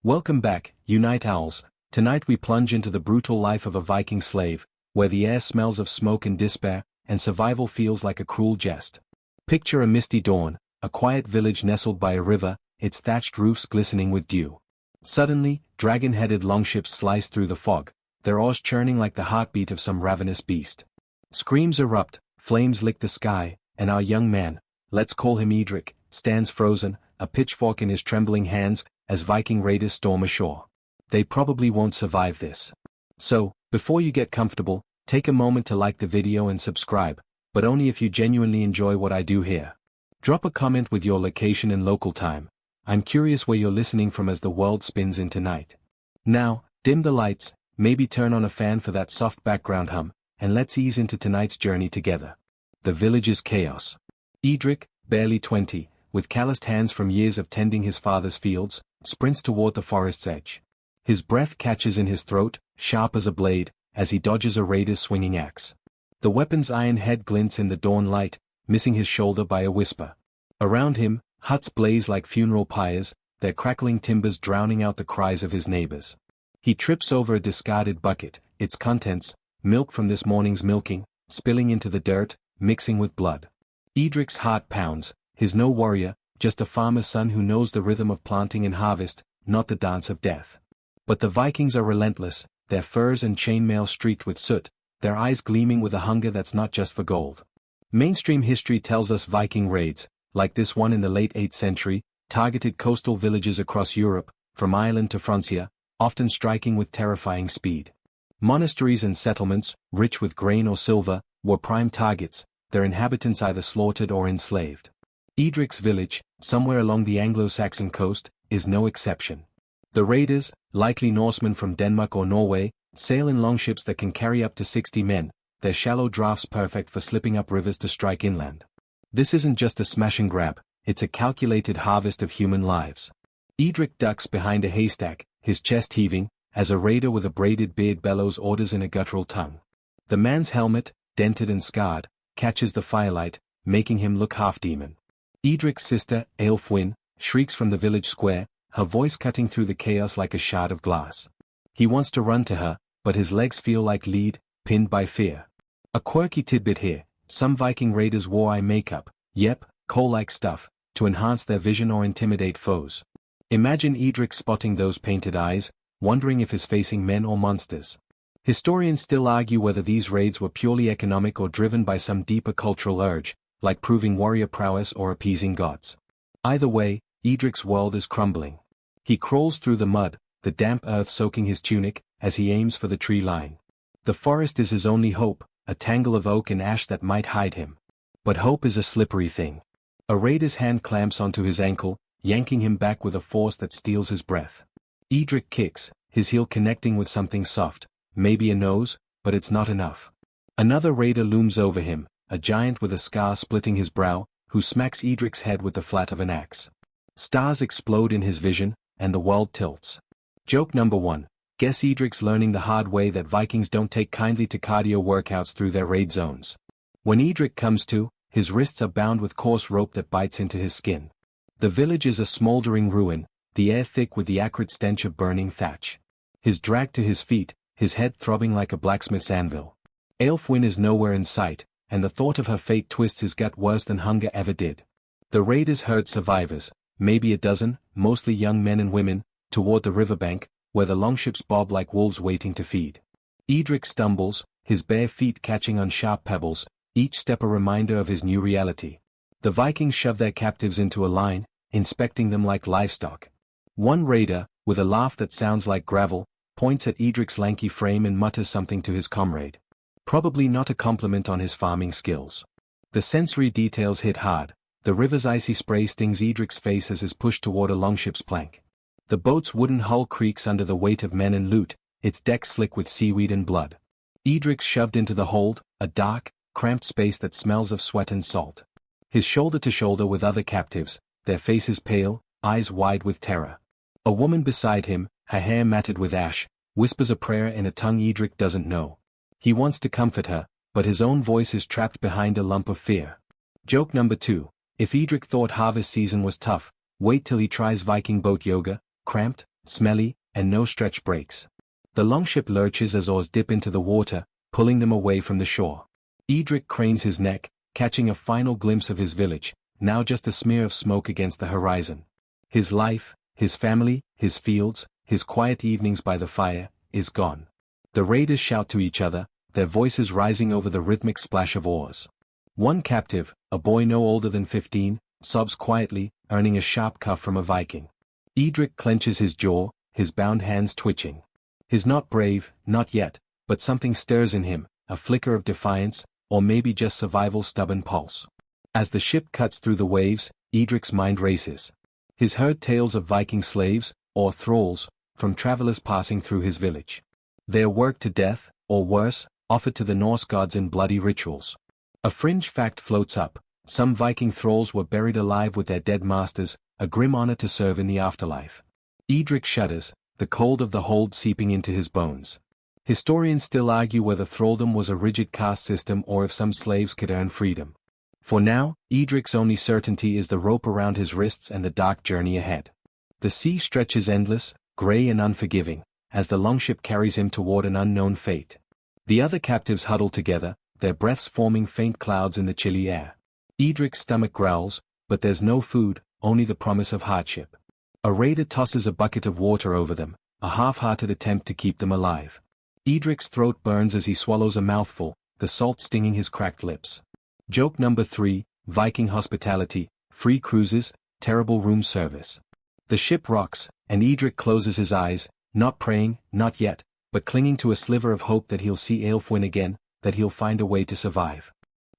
Welcome back, you night owls. Tonight we plunge into the brutal life of a Viking slave, where the air smells of smoke and despair, and survival feels like a cruel jest. Picture a misty dawn, a quiet village nestled by a river, its thatched roofs glistening with dew. Suddenly, dragon-headed longships slice through the fog, their oars churning like the heartbeat of some ravenous beast. Screams erupt, flames lick the sky, and our young man, let's call him Edric, stands frozen, a pitchfork in his trembling hands, as Viking raiders storm ashore. They probably won't survive this. So, before you get comfortable, take a moment to like the video and subscribe, but only if you genuinely enjoy what I do here. Drop a comment with your location and local time. I'm curious where you're listening from as the world spins into night. Now, dim the lights, maybe turn on a fan for that soft background hum, and let's ease into tonight's journey together. The village's chaos. Edric, barely 20, with calloused hands from years of tending his father's fields, sprints toward the forest's edge. His breath catches in his throat, sharp as a blade, as he dodges a raider's swinging axe. The weapon's iron head glints in the dawn light, missing his shoulder by a whisper. Around him, huts blaze like funeral pyres, their crackling timbers drowning out the cries of his neighbors. He trips over a discarded bucket, its contents, milk from this morning's milking, spilling into the dirt, mixing with blood. Edric's heart pounds, he's no warrior, just a farmer's son who knows the rhythm of planting and harvest, not the dance of death. But the Vikings are relentless, their furs and chainmail streaked with soot, their eyes gleaming with a hunger that's not just for gold. Mainstream history tells us Viking raids, like this one in the late 8th century, targeted coastal villages across Europe, from Ireland to Francia, often striking with terrifying speed. Monasteries and settlements, rich with grain or silver, were prime targets, their inhabitants either slaughtered or enslaved. Edric's village, somewhere along the Anglo-Saxon coast, is no exception. The raiders, likely Norsemen from Denmark or Norway, sail in longships that can carry up to 60 men, their shallow drafts perfect for slipping up rivers to strike inland. This isn't just a smash and grab, it's a calculated harvest of human lives. Edric ducks behind a haystack, his chest heaving, as a raider with a braided beard bellows orders in a guttural tongue. The man's helmet, dented and scarred, catches the firelight, making him look half-demon. Edric's sister, Aelfwine, shrieks from the village square, her voice cutting through the chaos like a shard of glass. He wants to run to her, but his legs feel like lead, pinned by fear. A quirky tidbit here, some Viking raiders wore eye makeup, yep, coal-like stuff, to enhance their vision or intimidate foes. Imagine Edric spotting those painted eyes, wondering if he's facing men or monsters. Historians still argue whether these raids were purely economic or driven by some deeper cultural urge, like proving warrior prowess or appeasing gods. Either way, Edric's world is crumbling. He crawls through the mud, the damp earth soaking his tunic, as he aims for the tree line. The forest is his only hope, a tangle of oak and ash that might hide him. But hope is a slippery thing. A raider's hand clamps onto his ankle, yanking him back with a force that steals his breath. Edric kicks, his heel connecting with something soft, maybe a nose, but it's not enough. Another raider looms over him, a giant with a scar splitting his brow, who smacks Edric's head with the flat of an axe. Stars explode in his vision, and the world tilts. Joke number 1. Guess Edric's learning the hard way that Vikings don't take kindly to cardio workouts through their raid zones. When Edric comes to, his wrists are bound with coarse rope that bites into his skin. The village is a smoldering ruin, the air thick with the acrid stench of burning thatch. He's dragged to his feet, his head throbbing like a blacksmith's anvil. Aelfwine is nowhere in sight, and the thought of her fate twists his gut worse than hunger ever did. The raiders herd survivors, maybe a dozen, mostly young men and women, toward the riverbank, where the longships bob like wolves waiting to feed. Edric stumbles, his bare feet catching on sharp pebbles, each step a reminder of his new reality. The Vikings shove their captives into a line, inspecting them like livestock. One raider, with a laugh that sounds like gravel, points at Edric's lanky frame and mutters something to his comrade. Probably not a compliment on his farming skills. The sensory details hit hard. The river's icy spray stings Edric's face as is pushed toward a longship's plank. The boat's wooden hull creaks under the weight of men and loot, its deck slick with seaweed and blood. Edric's shoved into the hold, a dark, cramped space that smells of sweat and salt. His shoulder to shoulder with other captives, their faces pale, eyes wide with terror. A woman beside him, her hair matted with ash, whispers a prayer in a tongue Edric doesn't know. He wants to comfort her, but his own voice is trapped behind a lump of fear. Joke number 2. If Edric thought harvest season was tough, wait till he tries Viking boat yoga, cramped, smelly, and no stretch breaks. The longship lurches as oars dip into the water, pulling them away from the shore. Edric cranes his neck, catching a final glimpse of his village, now just a smear of smoke against the horizon. His life, his family, his fields, his quiet evenings by the fire, is gone. The raiders shout to each other, their voices rising over the rhythmic splash of oars. One captive, a boy no older than 15, sobs quietly, earning a sharp cuff from a Viking. Edric clenches his jaw, his bound hands twitching. He's not brave, not yet, but something stirs in him, a flicker of defiance, or maybe just survival's stubborn pulse. As the ship cuts through the waves, Edric's mind races. He's heard tales of Viking slaves, or thralls, from travelers passing through his village. They're worked to death, or worse, offered to the Norse gods in bloody rituals. A fringe fact floats up: some Viking thralls were buried alive with their dead masters, a grim honor to serve in the afterlife. Edric shudders, the cold of the hold seeping into his bones. Historians still argue whether thraldom was a rigid caste system or if some slaves could earn freedom. For now, Edric's only certainty is the rope around his wrists and the dark journey ahead. The sea stretches endless, grey and unforgiving, as the longship carries him toward an unknown fate. The other captives huddle together, their breaths forming faint clouds in the chilly air. Edric's stomach growls, but there's no food, only the promise of hardship. A raider tosses a bucket of water over them, a half-hearted attempt to keep them alive. Edric's throat burns as he swallows a mouthful, the salt stinging his cracked lips. Joke number 3, Viking hospitality, free cruises, terrible room service. The ship rocks, and Edric closes his eyes, not praying, not yet, but clinging to a sliver of hope that he'll see Aelfwine again, that he'll find a way to survive.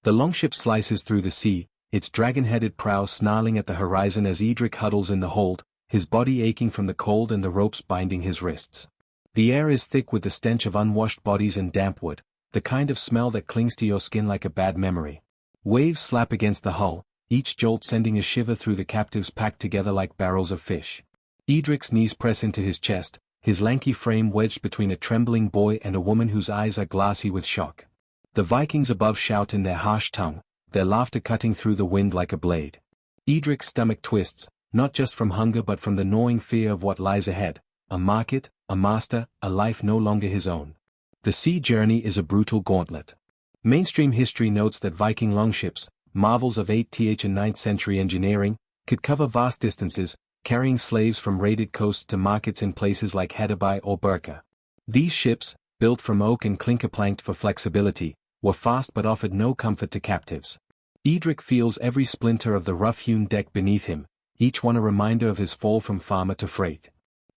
The longship slices through the sea, its dragon-headed prow snarling at the horizon as Edric huddles in the hold, his body aching from the cold and the ropes binding his wrists. The air is thick with the stench of unwashed bodies and damp wood, the kind of smell that clings to your skin like a bad memory. Waves slap against the hull, each jolt sending a shiver through the captives packed together like barrels of fish. Edric's knees press into his chest, his lanky frame wedged between a trembling boy and a woman whose eyes are glassy with shock. The Vikings above shout in their harsh tongue, their laughter cutting through the wind like a blade. Edric's stomach twists, not just from hunger but from the gnawing fear of what lies ahead: a market, a master, a life no longer his own. The sea journey is a brutal gauntlet. Mainstream history notes that Viking longships, marvels of 8th and 9th century engineering, could cover vast distances, carrying slaves from raided coasts to markets in places like Hedeby or Birka. These ships, built from oak and clinker-planked for flexibility, were fast but offered no comfort to captives. Edric feels every splinter of the rough-hewn deck beneath him, each one a reminder of his fall from farmer to freight.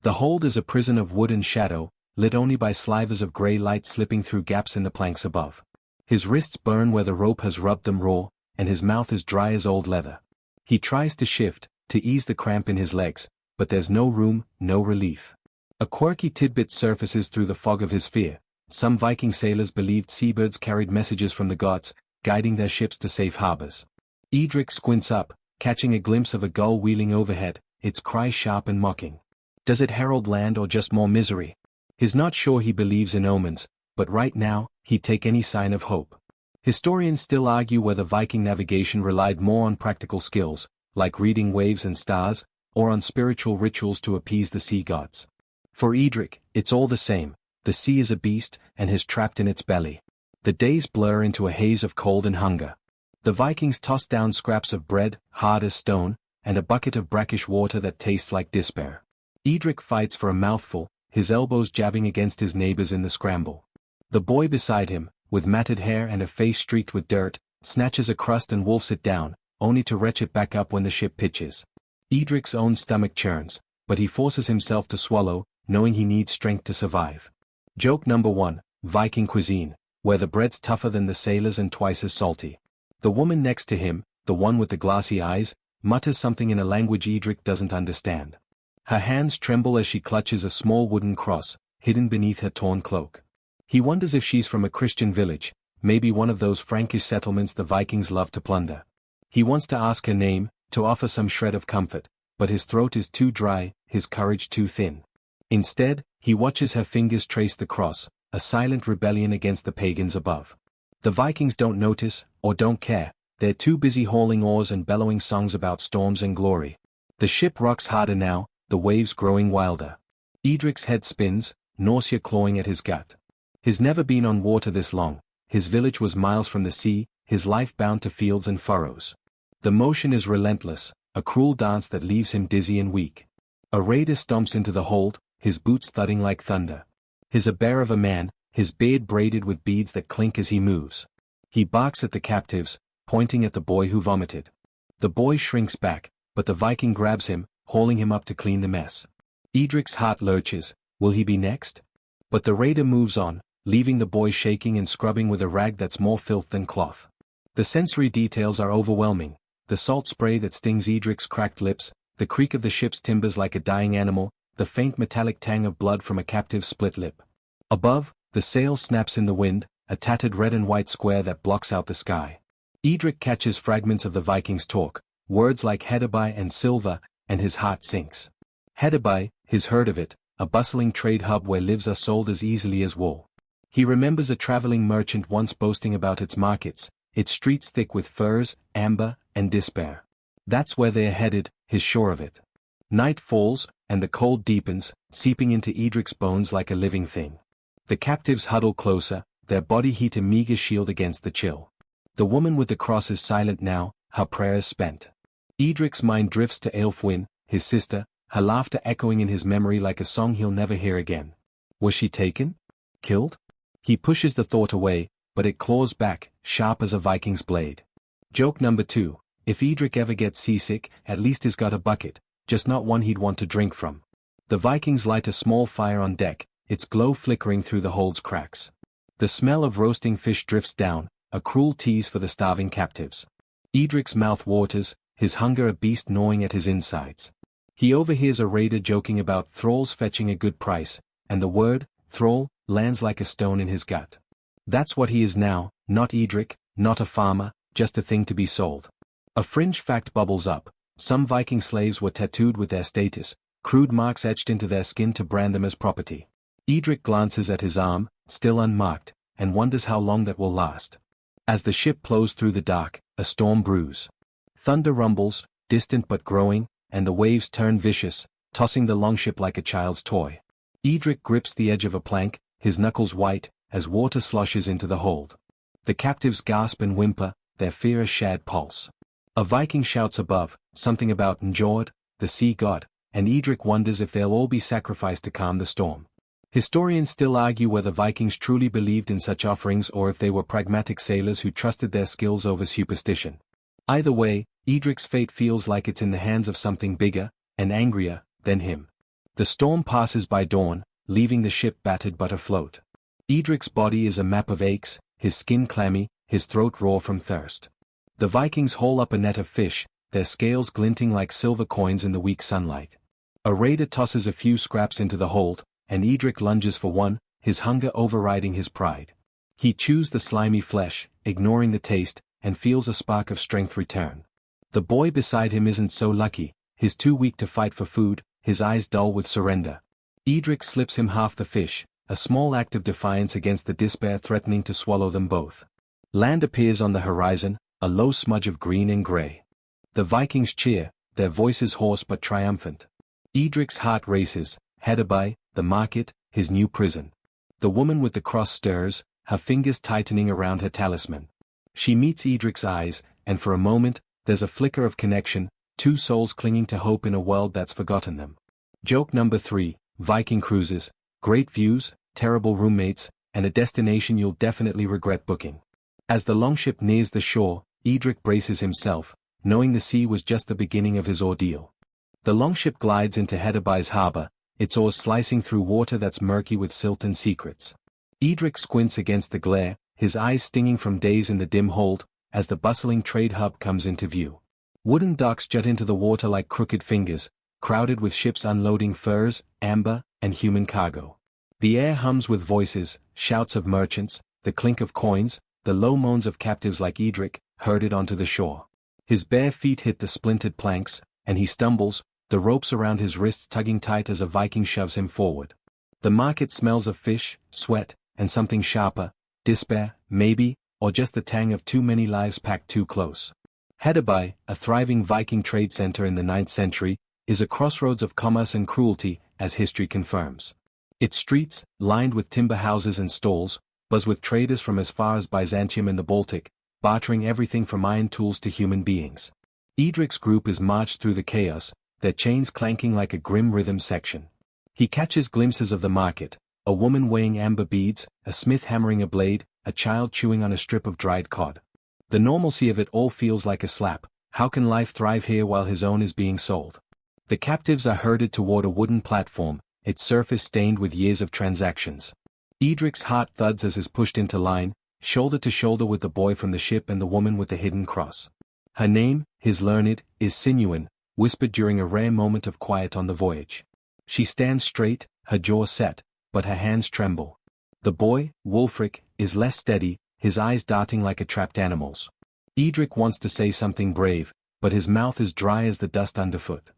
The hold is a prison of wood and shadow, lit only by slivers of grey light slipping through gaps in the planks above. His wrists burn where the rope has rubbed them raw, and his mouth is dry as old leather. He tries to shift, to ease the cramp in his legs, but there's no room, no relief. A quirky tidbit surfaces through the fog of his fear. Some Viking sailors believed seabirds carried messages from the gods, guiding their ships to safe harbors. Edric squints up, catching a glimpse of a gull wheeling overhead, its cry sharp and mocking. Does it herald land or just more misery? He's not sure he believes in omens, but right now, he'd take any sign of hope. Historians still argue whether Viking navigation relied more on practical skills, like reading waves and stars, or on spiritual rituals to appease the sea gods. For Edric, it's all the same: the sea is a beast, and he's trapped in its belly. The days blur into a haze of cold and hunger. The Vikings toss down scraps of bread, hard as stone, and a bucket of brackish water that tastes like despair. Edric fights for a mouthful, his elbows jabbing against his neighbors in the scramble. The boy beside him, with matted hair and a face streaked with dirt, snatches a crust and wolfs it down, only to retch it back up when the ship pitches. Edric's own stomach churns, but he forces himself to swallow, knowing he needs strength to survive. Joke number 1, Viking cuisine, where the bread's tougher than the sailors and twice as salty. The woman next to him, the one with the glassy eyes, mutters something in a language Edric doesn't understand. Her hands tremble as she clutches a small wooden cross, hidden beneath her torn cloak. He wonders if she's from a Christian village, maybe one of those Frankish settlements the Vikings love to plunder. He wants to ask her name, to offer some shred of comfort, but his throat is too dry, his courage too thin. Instead, he watches her fingers trace the cross, a silent rebellion against the pagans above. The Vikings don't notice, or don't care, they're too busy hauling oars and bellowing songs about storms and glory. The ship rocks harder now, the waves growing wilder. Edric's head spins, nausea clawing at his gut. He's never been on water this long, his village was miles from the sea, his life bound to fields and furrows. The motion is relentless, a cruel dance that leaves him dizzy and weak. A raider stomps into the hold, his boots thudding like thunder. He's a bear of a man, his beard braided with beads that clink as he moves. He barks at the captives, pointing at the boy who vomited. The boy shrinks back, but the Viking grabs him, hauling him up to clean the mess. Edric's heart lurches, will he be next? But the raider moves on, leaving the boy shaking and scrubbing with a rag that's more filth than cloth. The sensory details are overwhelming, the salt spray that stings Edric's cracked lips, the creak of the ship's timbers like a dying animal, the faint metallic tang of blood from a captive's split lip. Above, the sail snaps in the wind, a tattered red and white square that blocks out the sky. Edric catches fragments of the Vikings' talk, words like Hedabai and silver, and his heart sinks. Hedabai, he's heard of it, a bustling trade hub where lives are sold as easily as wool. He remembers a traveling merchant once boasting about its markets, its streets thick with furs, amber, and despair. That's where they're headed, he's sure of it. Night falls, and the cold deepens, seeping into Edric's bones like a living thing. The captives huddle closer, their body heat a meager shield against the chill. The woman with the cross is silent now, her prayers spent. Edric's mind drifts to Aelfwine, his sister, her laughter echoing in his memory like a song he'll never hear again. Was she taken? Killed? He pushes the thought away, but it claws back, sharp as a Viking's blade. Joke number 2, if Edric ever gets seasick, at least he's got a bucket, just not one he'd want to drink from. The Vikings light a small fire on deck, its glow flickering through the hold's cracks. The smell of roasting fish drifts down, a cruel tease for the starving captives. Edric's mouth waters, his hunger a beast gnawing at his insides. He overhears a raider joking about thralls fetching a good price, and the word, thrall, lands like a stone in his gut. That's what he is now, not Edric, not a farmer, just a thing to be sold. A fringe fact bubbles up, some Viking slaves were tattooed with their status, crude marks etched into their skin to brand them as property. Edric glances at his arm, still unmarked, and wonders how long that will last. As the ship plows through the dark, a storm brews. Thunder rumbles, distant but growing, and the waves turn vicious, tossing the longship like a child's toy. Edric grips the edge of a plank, his knuckles white, as water sloshes into the hold. The captives gasp and whimper, their fear a shared pulse. A Viking shouts above, something about Njord, the sea god, and Edric wonders if they'll all be sacrificed to calm the storm. Historians still argue whether Vikings truly believed in such offerings or if they were pragmatic sailors who trusted their skills over superstition. Either way, Edric's fate feels like it's in the hands of something bigger, and angrier, than him. The storm passes by dawn, leaving the ship battered but afloat. Edric's body is a map of aches, his skin clammy, his throat raw from thirst. The Vikings haul up a net of fish, their scales glinting like silver coins in the weak sunlight. A raider tosses a few scraps into the hold, and Edric lunges for one, his hunger overriding his pride. He chews the slimy flesh, ignoring the taste, and feels a spark of strength return. The boy beside him isn't so lucky, he's too weak to fight for food, his eyes dull with surrender. Edric slips him half the fish, a small act of defiance against the despair threatening to swallow them both. Land appears on the horizon, a low smudge of green and grey. The Vikings cheer, their voices hoarse but triumphant. Edric's heart races, Hedabai, the market, his new prison. The woman with the cross stirs, her fingers tightening around her talisman. She meets Edric's eyes, and for a moment, there's a flicker of connection, two souls clinging to hope in a world that's forgotten them. Joke number 3, Viking cruises, great views, terrible roommates, and a destination you'll definitely regret booking. As the longship nears the shore, Edric braces himself, knowing the sea was just the beginning of his ordeal. The longship glides into Hedabai's harbor, its oars slicing through water that's murky with silt and secrets. Edric squints against the glare, his eyes stinging from days in the dim hold, as the bustling trade hub comes into view. Wooden docks jut into the water like crooked fingers, crowded with ships unloading furs, amber, and human cargo. The air hums with voices, shouts of merchants, the clink of coins, the low moans of captives like Edric, herded onto the shore. His bare feet hit the splintered planks, and he stumbles, the ropes around his wrists tugging tight as a Viking shoves him forward. The market smells of fish, sweat, and something sharper, despair, maybe, or just the tang of too many lives packed too close. Hedabai, a thriving Viking trade center in the 9th century, is a crossroads of commerce and cruelty, as history confirms. Its streets, lined with timber houses and stalls, buzz with traders from as far as Byzantium and the Baltic, bartering everything from iron tools to human beings. Edric's group is marched through the chaos, their chains clanking like a grim rhythm section. He catches glimpses of the market, a woman weighing amber beads, a smith hammering a blade, a child chewing on a strip of dried cod. The normalcy of it all feels like a slap. How can life thrive here while his own is being sold? The captives are herded toward a wooden platform, its surface stained with years of transactions. Edric's heart thuds as is pushed into line, shoulder to shoulder with the boy from the ship and the woman with the hidden cross. Her name, his learned, is Sinuan, whispered during a rare moment of quiet on the voyage. She stands straight, her jaw set, but her hands tremble. The boy, Wulfric, is less steady, his eyes darting like a trapped animal's. Edric wants to say something brave, but his mouth is dry as the dust underfoot.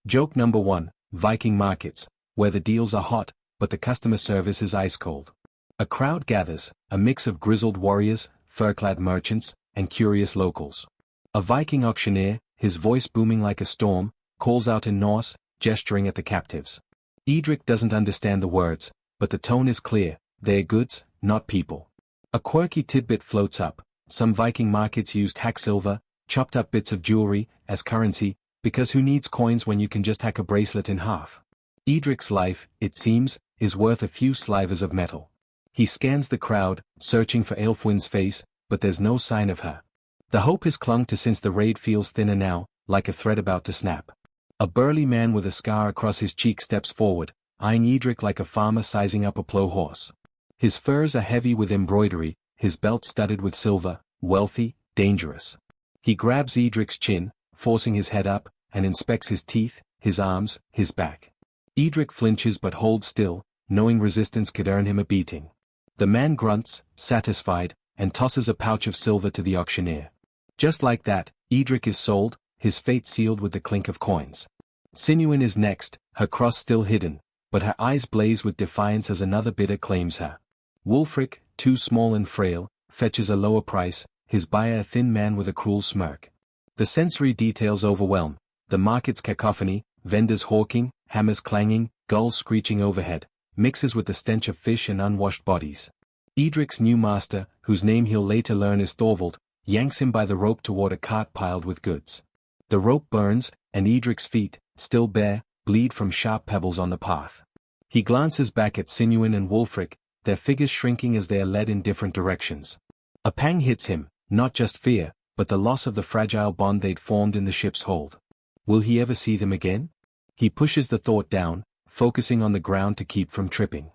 Joke number 1, Viking markets, where the deals are hot, but the customer service is ice cold. A crowd gathers, a mix of grizzled warriors, fur-clad merchants, and curious locals. A Viking auctioneer, his voice booming like a storm, calls out in Norse, gesturing at the captives. Edric doesn't understand the words, but the tone is clear, they're goods, not people. A quirky tidbit floats up. Some Viking markets used hack silver, chopped up bits of jewelry, as currency, because who needs coins when you can just hack a bracelet in half? Edric's life, it seems, is worth a few slivers of metal. He scans the crowd, searching for Aelfwin's face, but there's no sign of her. The hope has clung to since the raid feels thinner now, like a thread about to snap. A burly man with a scar across his cheek steps forward, eyeing Edric like a farmer sizing up a plough horse. His furs are heavy with embroidery, his belt studded with silver, wealthy, dangerous. He grabs Edric's chin, forcing his head up, and inspects his teeth, his arms, his back. Edric flinches but holds still, knowing resistance could earn him a beating. The man grunts, satisfied, and tosses a pouch of silver to the auctioneer. Just like that, Edric is sold, his fate sealed with the clink of coins. Sinuan is next, her cross still hidden, but her eyes blaze with defiance as another bidder claims her. Wulfric, too small and frail, fetches a lower price, his buyer a thin man with a cruel smirk. The sensory details overwhelm, the market's cacophony, vendors hawking, hammers clanging, gulls screeching overhead, mixes with the stench of fish and unwashed bodies. Edric's new master, whose name he'll later learn is Thorvald, yanks him by the rope toward a cart piled with goods. The rope burns, and Edric's feet, still bare, bleed from sharp pebbles on the path. He glances back at Sinuan and Wulfric, their figures shrinking as they are led in different directions. A pang hits him, not just fear, but the loss of the fragile bond they'd formed in the ship's hold. Will he ever see them again? He pushes the thought down, focusing on the ground to keep from tripping.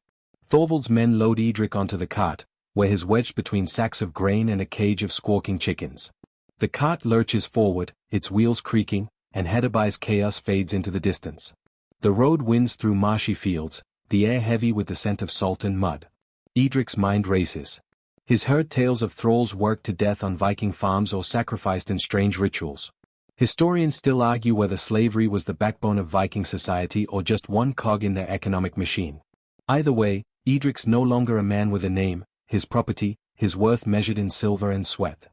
Thorvald's men load Edric onto the cart, where he's wedged between sacks of grain and a cage of squawking chickens. The cart lurches forward, its wheels creaking, and Hedabai's chaos fades into the distance. The road winds through marshy fields, the air heavy with the scent of salt and mud. Edric's mind races. He's heard tales of thralls worked to death on Viking farms or sacrificed in strange rituals. Historians still argue whether slavery was the backbone of Viking society or just one cog in their economic machine. Either way, Edric's no longer a man with a name, his property, his worth measured in silver and sweat.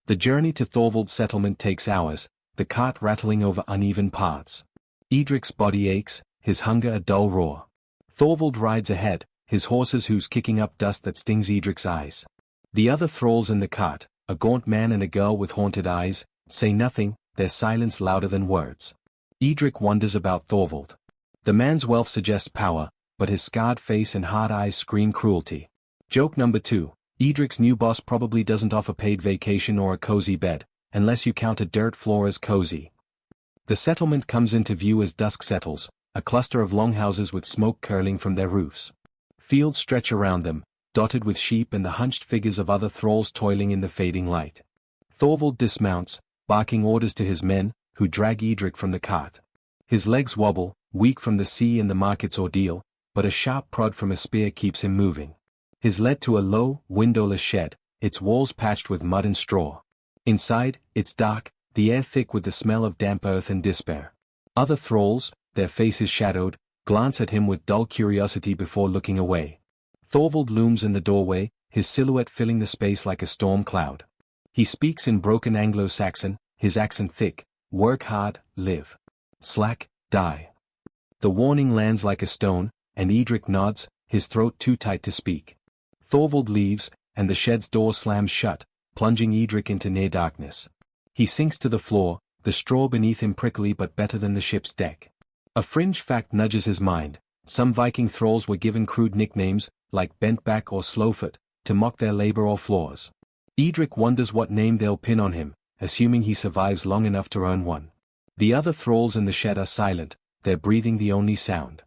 The journey to Thorvald's settlement takes hours, the cart rattling over uneven paths. Edric's body aches, his hunger a dull roar. Thorvald rides ahead, his horse's hooves kicking up dust that stings Edric's eyes. The other thralls in the cart, a gaunt man and a girl with haunted eyes, say nothing, their silence louder than words. Edric wonders about Thorvald. The man's wealth suggests power, but his scarred face and hard eyes scream cruelty. Joke number 2, Edric's new boss probably doesn't offer paid vacation or a cozy bed, unless you count a dirt floor as cozy. The settlement comes into view as dusk settles, a cluster of longhouses with smoke curling from their roofs. Fields stretch around them, dotted with sheep and the hunched figures of other thralls toiling in the fading light. Thorvald dismounts, barking orders to his men, who drag Edric from the cart. His legs wobble, weak from the sea and the market's ordeal, but a sharp prod from a spear keeps him moving. He's led to a low, windowless shed, its walls patched with mud and straw. Inside, it's dark, the air thick with the smell of damp earth and despair. Other thralls, their faces shadowed, glance at him with dull curiosity before looking away. Thorvald looms in the doorway, his silhouette filling the space like a storm cloud. He speaks in broken Anglo-Saxon, his accent thick: work hard, live. Slack, die. The warning lands like a stone, and Edric nods, his throat too tight to speak. Thorvald leaves, and the shed's door slams shut, plunging Edric into near darkness. He sinks to the floor, the straw beneath him prickly but better than the ship's deck. A fringe fact nudges his mind: some Viking thralls were given crude nicknames, like Bentback or Slowfoot, to mock their labor or flaws. Edric wonders what name they'll pin on him, assuming he survives long enough to earn one. The other thralls in the shed are silent, their breathing the only sound.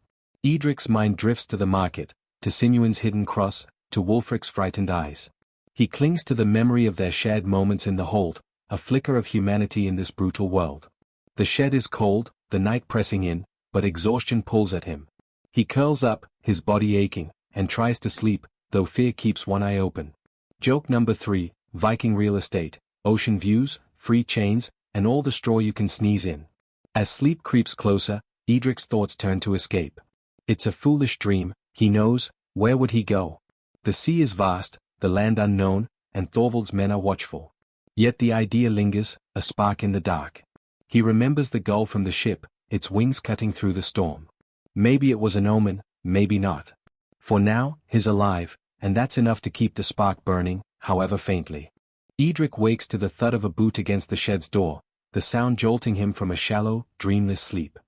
Edric's mind drifts to the market, to Sinuin's hidden cross, to Wulfric's frightened eyes. He clings to the memory of their shared moments in the hold, a flicker of humanity in this brutal world. The shed is cold, the night pressing in, but exhaustion pulls at him. He curls up, his body aching, and tries to sleep, though fear keeps one eye open. Joke number 3, Viking real estate, ocean views, free chains, and all the straw you can sneeze in. As sleep creeps closer, Edric's thoughts turn to escape. It's a foolish dream, he knows. Where would he go? The sea is vast, the land unknown, and Thorvald's men are watchful. Yet the idea lingers, a spark in the dark. He remembers the gull from the ship, its wings cutting through the storm. Maybe it was an omen, maybe not. For now, he's alive, and that's enough to keep the spark burning, however faintly. Edric wakes to the thud of a boot against the shed's door, the sound jolting him from a shallow, dreamless sleep.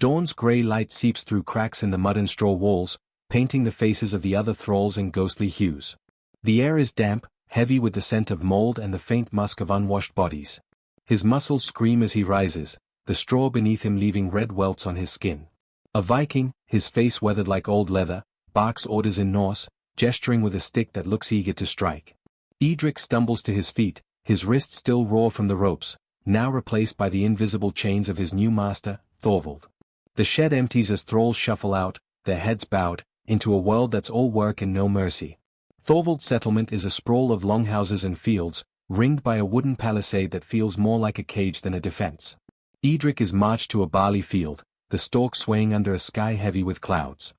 Dawn's grey light seeps through cracks in the mud and straw walls, painting the faces of the other thralls in ghostly hues. The air is damp, heavy with the scent of mold and the faint musk of unwashed bodies. His muscles scream as he rises, the straw beneath him leaving red welts on his skin. A Viking, his face weathered like old leather, barks orders in Norse, gesturing with a stick that looks eager to strike. Edric stumbles to his feet, his wrists still raw from the ropes, now replaced by the invisible chains of his new master, Thorvald. The shed empties as thralls shuffle out, their heads bowed, into a world that's all work and no mercy. Thorvald's settlement is a sprawl of longhouses and fields, ringed by a wooden palisade that feels more like a cage than a defense. Edric is marched to a barley field, the stalk swaying under a sky heavy with clouds.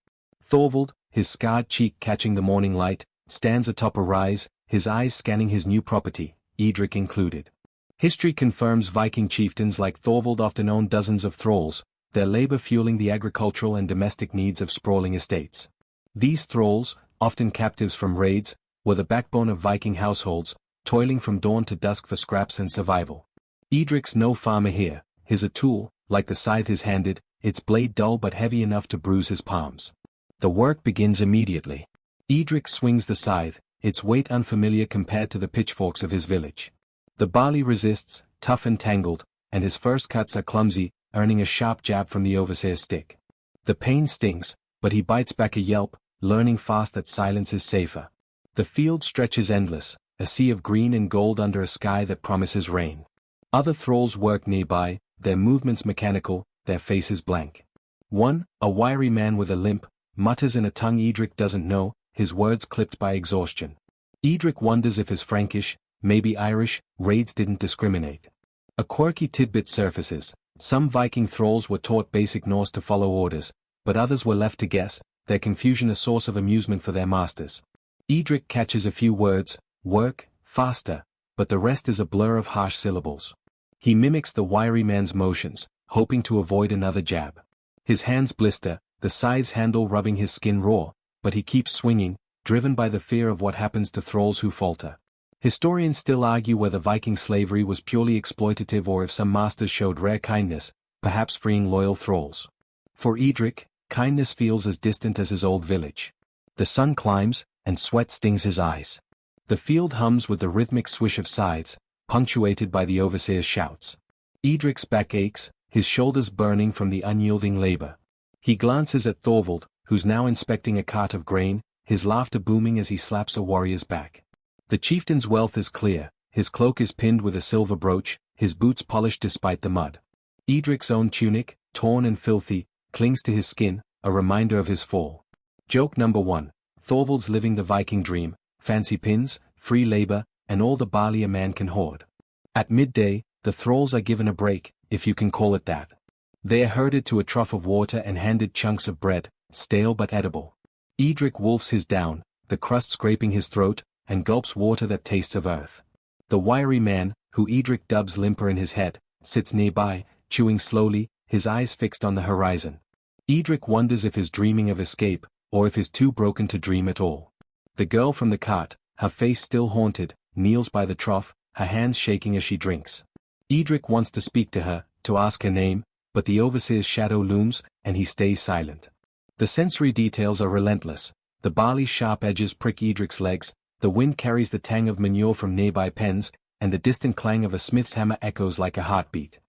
Thorvald, his scarred cheek catching the morning light, stands atop a rise, his eyes scanning his new property, Edric included. History confirms Viking chieftains like Thorvald often owned dozens of thralls, their labor fueling the agricultural and domestic needs of sprawling estates. These thralls, often captives from raids, were the backbone of Viking households, toiling from dawn to dusk for scraps and survival. Edric's no farmer here, his a tool, like the scythe is handed, its blade dull but heavy enough to bruise his palms. The work begins immediately. Edric swings the scythe, its weight unfamiliar compared to the pitchforks of his village. The barley resists, tough and tangled, and his first cuts are clumsy, earning a sharp jab from the overseer's stick. The pain stings, but he bites back a yelp, learning fast that silence is safer. The field stretches endless, a sea of green and gold under a sky that promises rain. Other thralls work nearby, their movements mechanical, their faces blank. One, a wiry man with a limp, mutters in a tongue Edric doesn't know, his words clipped by exhaustion. Edric wonders if his Frankish, maybe Irish, raids didn't discriminate. A quirky tidbit surfaces. Some Viking thralls were taught basic Norse to follow orders, but others were left to guess, their confusion a source of amusement for their masters. Edric catches a few words, work, faster, but the rest is a blur of harsh syllables. He mimics the wiry man's motions, hoping to avoid another jab. His hands blister, the scythe's handle rubbing his skin raw, but he keeps swinging, driven by the fear of what happens to thralls who falter. Historians still argue whether Viking slavery was purely exploitative or if some masters showed rare kindness, perhaps freeing loyal thralls. For Edric, kindness feels as distant as his old village. The sun climbs, and sweat stings his eyes. The field hums with the rhythmic swish of scythes, punctuated by the overseer's shouts. Edric's back aches, his shoulders burning from the unyielding labor. He glances at Thorvald, who's now inspecting a cart of grain, his laughter booming as he slaps a warrior's back. The chieftain's wealth is clear, his cloak is pinned with a silver brooch, his boots polished despite the mud. Edric's own tunic, torn and filthy, clings to his skin, a reminder of his fall. Joke number 1. Thorvald's living the Viking dream, fancy pins, free labor, and all the barley a man can hoard. At midday, the thralls are given a break, if you can call it that. They are herded to a trough of water and handed chunks of bread, stale but edible. Edric wolfs his down, the crust scraping his throat, and gulps water that tastes of earth. The wiry man, who Edric dubs limper in his head, sits nearby, chewing slowly, his eyes fixed on the horizon. Edric wonders if he's dreaming of escape, or if he's too broken to dream at all. The girl from the cart, her face still haunted, kneels by the trough, her hands shaking as she drinks. Edric wants to speak to her, to ask her name, but the overseer's shadow looms, and he stays silent. The sensory details are relentless. The barley's sharp edges prick Edric's legs, the wind carries the tang of manure from nearby pens, and the distant clang of a smith's hammer echoes like a heartbeat.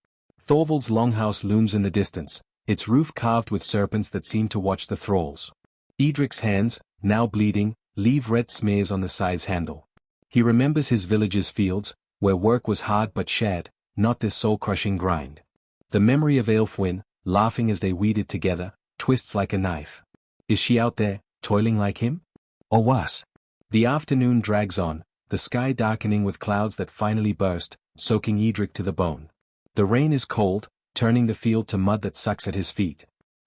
Thorvald's longhouse looms in the distance, its roof carved with serpents that seem to watch the thralls. Edric's hands, now bleeding, leave red smears on the scythe's handle. He remembers his village's fields, where work was hard but shared, not this soul-crushing grind. The memory of Aelfwine, laughing as they weeded together, twists like a knife. Is she out there, toiling like him? Or worse? The afternoon drags on, the sky darkening with clouds that finally burst, soaking Edric to the bone. The rain is cold, turning the field to mud that sucks at his feet.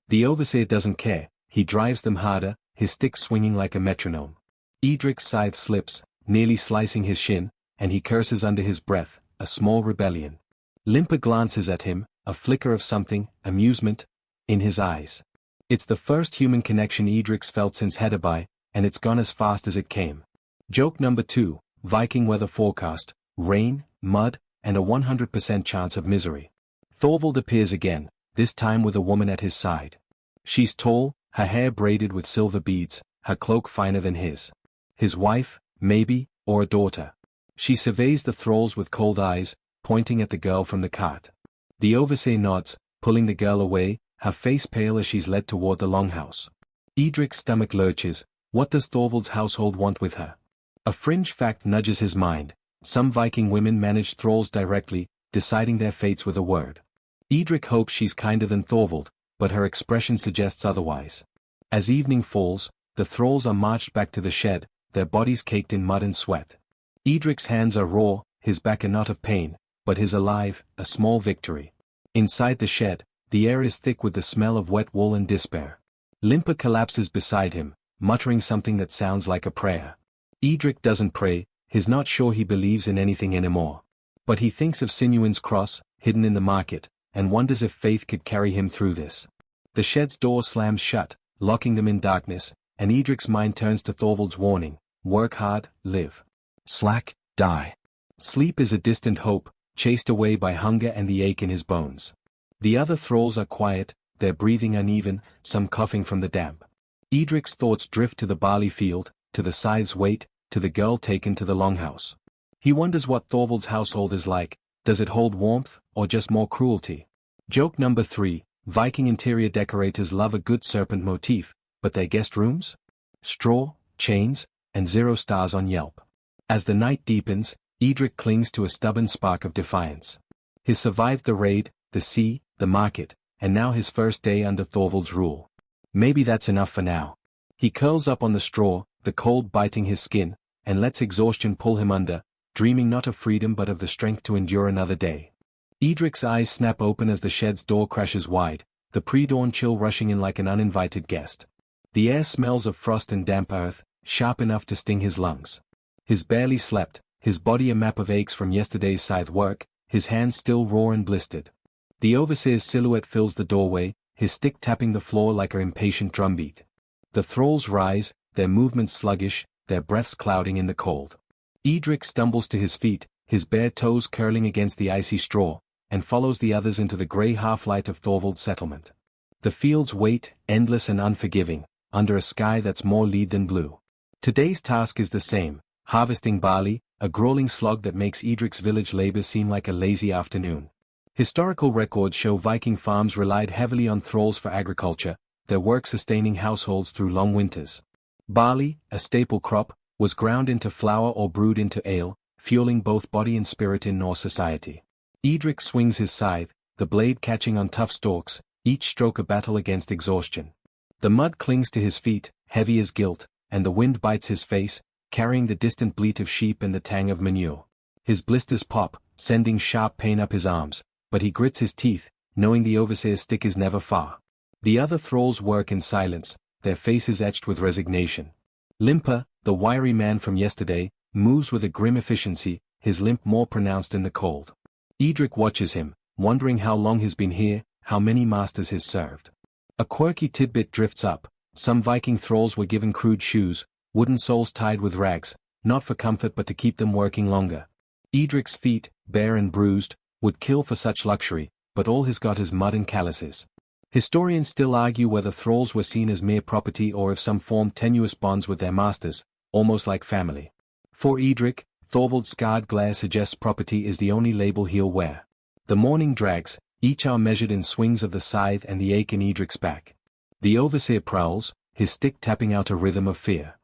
The overseer doesn't care, he drives them harder, his stick swinging like a metronome. Edric's scythe slips, nearly slicing his shin, and he curses under his breath, a small rebellion. Limper glances at him, a flicker of something, amusement, in his eyes. It's the first human connection Edric's felt since Hedaby, and it's gone as fast as it came. Joke number 2, Viking weather forecast, rain, mud, and a 100% chance of misery. Thorvald appears again, this time with a woman at his side. She's tall, her hair braided with silver beads, her cloak finer than his. His wife, maybe, or a daughter. She surveys the thralls with cold eyes, pointing at the girl from the cart. The overseer nods, pulling the girl away, her face pale as she's led toward the longhouse. Edric's stomach lurches. What does Thorvald's household want with her? A fringe fact nudges his mind. Some Viking women manage thralls directly, deciding their fates with a word. Edric hopes she's kinder than Thorvald, but her expression suggests otherwise. As evening falls, the thralls are marched back to the shed, their bodies caked in mud and sweat. Edric's hands are raw, his back a knot of pain, but he's alive, a small victory. Inside the shed, the air is thick with the smell of wet wool and despair. Limper collapses beside him, muttering something that sounds like a prayer. Edric doesn't pray, he's not sure he believes in anything anymore. But he thinks of Sinuin's cross, hidden in the market, and wonders if faith could carry him through this. The shed's door slams shut, locking them in darkness, and Edric's mind turns to Thorvald's warning: work hard, live. Slack, die. Sleep is a distant hope, chased away by hunger and the ache in his bones. The other thralls are quiet, their breathing uneven, some coughing from the damp. Edric's thoughts drift to the barley field, to the scythe's weight, to the girl taken to the longhouse. He wonders what Thorvald's household is like. Does it hold warmth, or just more cruelty? Joke number 3, Viking interior decorators love a good serpent motif, but their guest rooms? Straw, chains, and 0 stars on Yelp. As the night deepens, Edric clings to a stubborn spark of defiance. He's survived the raid, the sea, the market, and now his first day under Thorvald's rule. Maybe that's enough for now. He curls up on the straw, the cold biting his skin, and lets exhaustion pull him under, dreaming not of freedom but of the strength to endure another day. Edric's eyes snap open as the shed's door crashes wide, the pre-dawn chill rushing in like an uninvited guest. The air smells of frost and damp earth, sharp enough to sting his lungs. He's barely slept, his body a map of aches from yesterday's scythe work, his hands still raw and blistered. The overseer's silhouette fills the doorway, his stick tapping the floor like an impatient drumbeat. The thralls rise, their movements sluggish, their breaths clouding in the cold. Edric stumbles to his feet, his bare toes curling against the icy straw, and follows the others into the grey half-light of Thorvald's settlement. The fields wait, endless and unforgiving, under a sky that's more lead than blue. Today's task is the same, harvesting barley, a grueling slog that makes Edric's village labor seem like a lazy afternoon. Historical records show Viking farms relied heavily on thralls for agriculture, their work sustaining households through long winters. Barley, a staple crop, was ground into flour or brewed into ale, fueling both body and spirit in Norse society. Edric swings his scythe, the blade catching on tough stalks, each stroke a battle against exhaustion. The mud clings to his feet, heavy as guilt, and the wind bites his face, carrying the distant bleat of sheep and the tang of manure. His blisters pop, sending sharp pain up his arms, but he grits his teeth, knowing the overseer's stick is never far. The other thralls work in silence, their faces etched with resignation. Limper, the wiry man from yesterday, moves with a grim efficiency, his limp more pronounced in the cold. Edric watches him, wondering how long he's been here, how many masters he's served. A quirky tidbit drifts up. Some Viking thralls were given crude shoes, wooden soles tied with rags, not for comfort but to keep them working longer. Edric's feet, bare and bruised, would kill for such luxury, but all he's got is mud and calluses. Historians still argue whether thralls were seen as mere property or if some formed tenuous bonds with their masters, almost like family. For Edric, Thorvald's scarred glare suggests property is the only label he'll wear. The morning drags, each hour measured in swings of the scythe and the ache in Edric's back. The overseer prowls, his stick tapping out a rhythm of fear.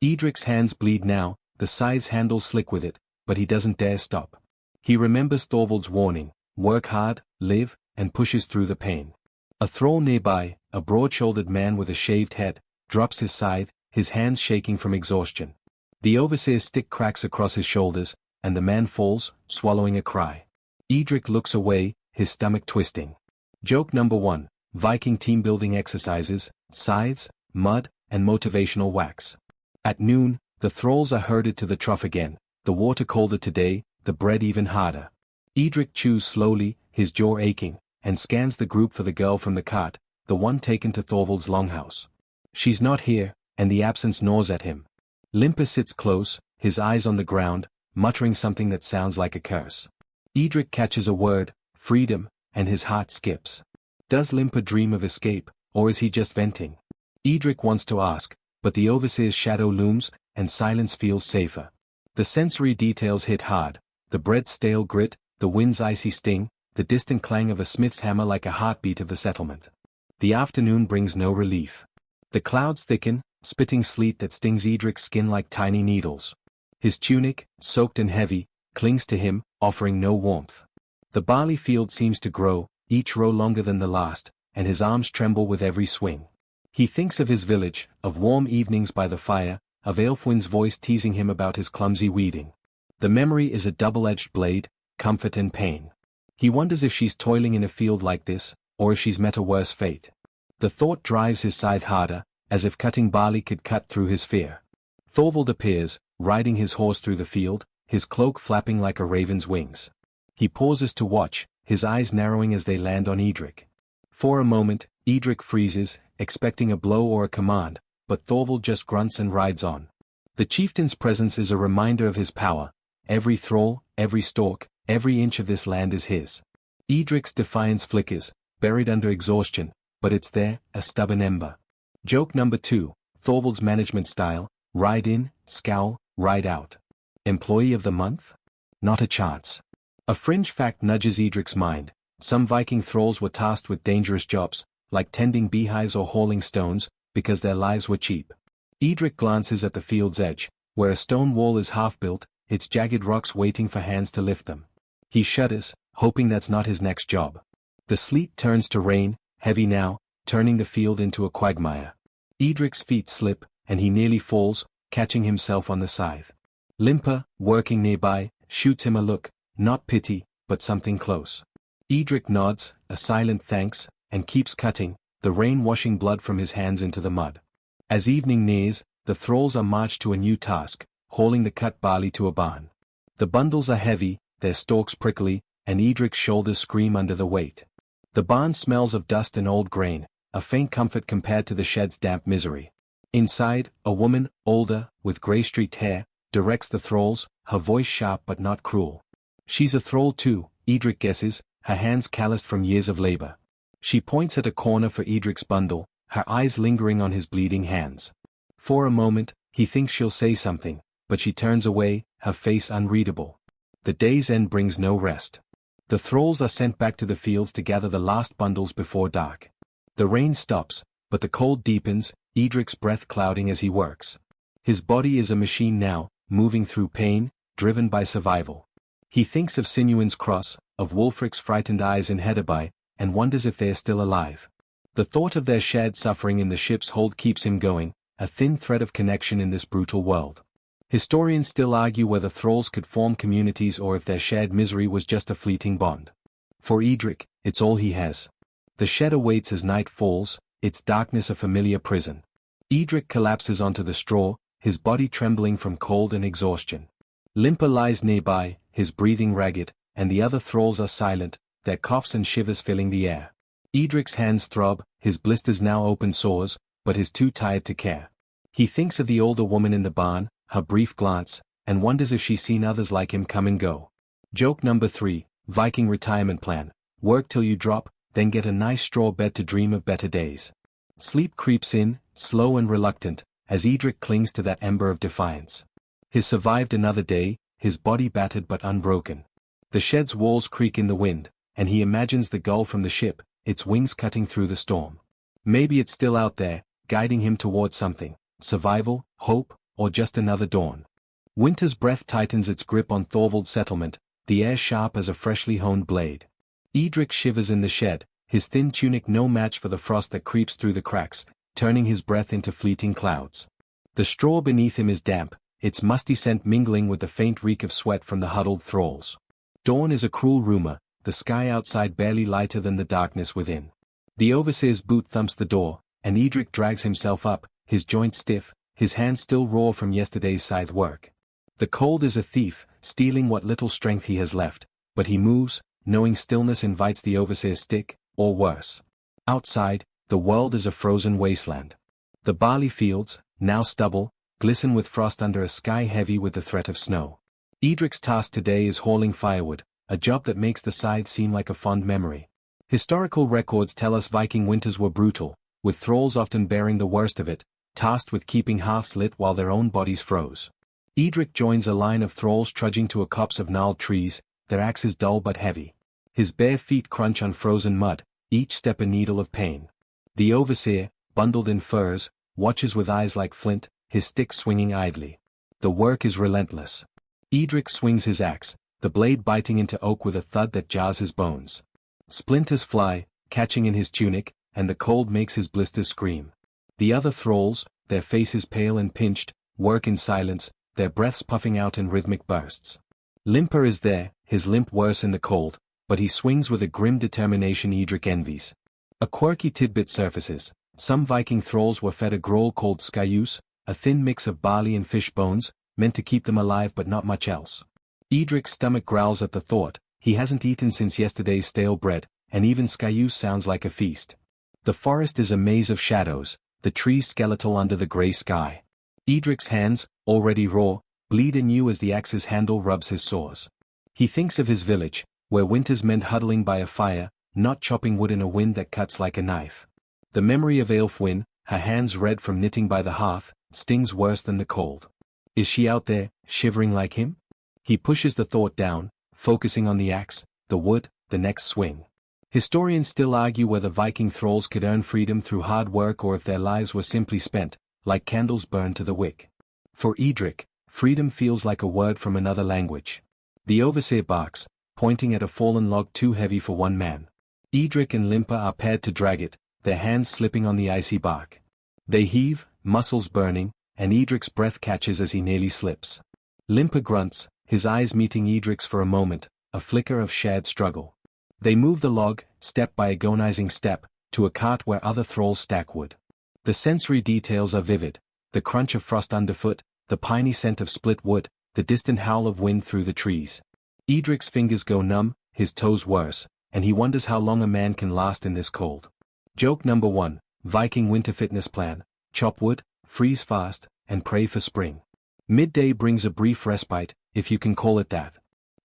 Edric's hands bleed now, the scythe's handle slick with it, but he doesn't dare stop. He remembers Thorvald's warning, work hard, live, and pushes through the pain. A thrall nearby, a broad-shouldered man with a shaved head, drops his scythe, his hands shaking from exhaustion. The overseer's stick cracks across his shoulders, and the man falls, swallowing a cry. Edric looks away, his stomach twisting. Joke number 1, Viking team-building exercises, scythes, mud, and motivational wax. At noon, the thralls are herded to the trough again, the water colder today, the bread even harder. Edric chews slowly, his jaw aching, and scans the group for the girl from the cart, the one taken to Thorvald's longhouse. She's not here, and the absence gnaws at him. Limper sits close, his eyes on the ground, muttering something that sounds like a curse. Edric catches a word, freedom, and his heart skips. Does Limper dream of escape, or is he just venting? Edric wants to ask, but the overseer's shadow looms, and silence feels safer. The sensory details hit hard, the bread's stale grit, the wind's icy sting, the distant clang of a smith's hammer like a heartbeat of the settlement. The afternoon brings no relief. The clouds thicken, spitting sleet that stings Edric's skin like tiny needles. His tunic, soaked and heavy, clings to him, offering no warmth. The barley field seems to grow, each row longer than the last, and his arms tremble with every swing. He thinks of his village, of warm evenings by the fire, of Aelfwin's voice teasing him about his clumsy weeding. The memory is a double-edged blade, comfort and pain. He wonders if she's toiling in a field like this, or if she's met a worse fate. The thought drives his scythe harder, as if cutting barley could cut through his fear. Thorvald appears, riding his horse through the field, his cloak flapping like a raven's wings. He pauses to watch, his eyes narrowing as they land on Edric. For a moment, Edric freezes, expecting a blow or a command, but Thorvald just grunts and rides on. The chieftain's presence is a reminder of his power. Every thrall, every stalk, every inch of this land is his. Edric's defiance flickers, buried under exhaustion, but it's there, a stubborn ember. Joke number 2, Thorvald's management style, ride in, scowl, ride out. Employee of the month? Not a chance. A fringe fact nudges Edric's mind. Some Viking thralls were tasked with dangerous jobs, like tending beehives or hauling stones, because their lives were cheap. Edric glances at the field's edge, where a stone wall is half-built, its jagged rocks waiting for hands to lift them. He shudders, hoping that's not his next job. The sleet turns to rain, heavy now, turning the field into a quagmire. Edric's feet slip, and he nearly falls, catching himself on the scythe. Limper, working nearby, shoots him a look, not pity, but something close. Edric nods, a silent thanks, and keeps cutting, the rain washing blood from his hands into the mud. As evening nears, the thralls are marched to a new task, hauling the cut barley to a barn. The bundles are heavy, their stalks prickly, and Edric's shoulders scream under the weight. The barn smells of dust and old grain, a faint comfort compared to the shed's damp misery. Inside, a woman, older, with grey-streaked hair, directs the thralls, her voice sharp but not cruel. She's a thrall too, Edric guesses, her hands calloused from years of labor. She points at a corner for Edric's bundle, her eyes lingering on his bleeding hands. For a moment, he thinks she'll say something, but she turns away, her face unreadable. The day's end brings no rest. The thralls are sent back to the fields to gather the last bundles before dark. The rain stops, but the cold deepens, Edric's breath clouding as he works. His body is a machine now, moving through pain, driven by survival. He thinks of Sinuin's cross, of Wulfric's frightened eyes in Hedeby, and wonders if they're still alive. The thought of their shared suffering in the ship's hold keeps him going, a thin thread of connection in this brutal world. Historians still argue whether thralls could form communities or if their shared misery was just a fleeting bond. For Edric, it's all he has. The shed awaits as night falls, its darkness a familiar prison. Edric collapses onto the straw, his body trembling from cold and exhaustion. Limper lies nearby, his breathing ragged, and the other thralls are silent, their coughs and shivers filling the air. Edric's hands throb, his blisters now open sores, but he's too tired to care. He thinks of the older woman in the barn, her brief glance, and wonders if she's seen others like him come and go. Joke number 3, Viking retirement plan. Work till you drop, then get a nice straw bed to dream of better days. Sleep creeps in, slow and reluctant, as Edric clings to that ember of defiance. He's survived another day, his body battered but unbroken. The shed's walls creak in the wind, and he imagines the gull from the ship, its wings cutting through the storm. Maybe it's still out there, guiding him towards something, survival, hope, or just another dawn. Winter's breath tightens its grip on Thorvald's settlement, the air sharp as a freshly honed blade. Edric shivers in the shed, his thin tunic no match for the frost that creeps through the cracks, turning his breath into fleeting clouds. The straw beneath him is damp, its musty scent mingling with the faint reek of sweat from the huddled thralls. Dawn is a cruel rumor, the sky outside barely lighter than the darkness within. The overseer's boot thumps the door, and Edric drags himself up, his joints stiff, his hands still raw from yesterday's scythe work. The cold is a thief, stealing what little strength he has left, but he moves, knowing stillness invites the overseer's stick, or worse. Outside, the world is a frozen wasteland. The barley fields, now stubble, glisten with frost under a sky heavy with the threat of snow. Edric's task today is hauling firewood, a job that makes the scythe seem like a fond memory. Historical records tell us Viking winters were brutal, with thralls often bearing the worst of it, tasked with keeping hearths lit while their own bodies froze. Edric joins a line of thralls trudging to a copse of gnarled trees, their axes dull but heavy. His bare feet crunch on frozen mud, each step a needle of pain. The overseer, bundled in furs, watches with eyes like flint, his stick swinging idly. The work is relentless. Edric swings his axe, the blade biting into oak with a thud that jars his bones. Splinters fly, catching in his tunic, and the cold makes his blisters scream. The other thralls, their faces pale and pinched, work in silence, their breaths puffing out in rhythmic bursts. Limper is there, his limp worse in the cold, but he swings with a grim determination Edric envies. A quirky tidbit surfaces. Some Viking thralls were fed a gruel called skyus, a thin mix of barley and fish bones, meant to keep them alive but not much else. Edric's stomach growls at the thought, he hasn't eaten since yesterday's stale bread, and even skyus sounds like a feast. The forest is a maze of shadows, the trees skeletal under the grey sky. Edric's hands, already raw, bleed anew as the axe's handle rubs his sores. He thinks of his village, where winters meant huddling by a fire, not chopping wood in a wind that cuts like a knife. The memory of Aelfwine, her hands red from knitting by the hearth, stings worse than the cold. Is she out there, shivering like him? He pushes the thought down, focusing on the axe, the wood, the next swing. Historians still argue whether Viking thralls could earn freedom through hard work or if their lives were simply spent, like candles burned to the wick. For Edric, freedom feels like a word from another language. The overseer barks, pointing at a fallen log too heavy for one man. Edric and Limper are paired to drag it, their hands slipping on the icy bark. They heave, muscles burning, and Edric's breath catches as he nearly slips. Limper grunts, his eyes meeting Edric's for a moment, a flicker of shared struggle. They move the log, step by agonizing step, to a cart where other thralls stack wood. The sensory details are vivid, the crunch of frost underfoot, the piney scent of split wood, the distant howl of wind through the trees. Edric's fingers go numb, his toes worse, and he wonders how long a man can last in this cold. Joke number 1, Viking winter fitness plan: chop wood, freeze fast, and pray for spring. Midday brings a brief respite, if you can call it that.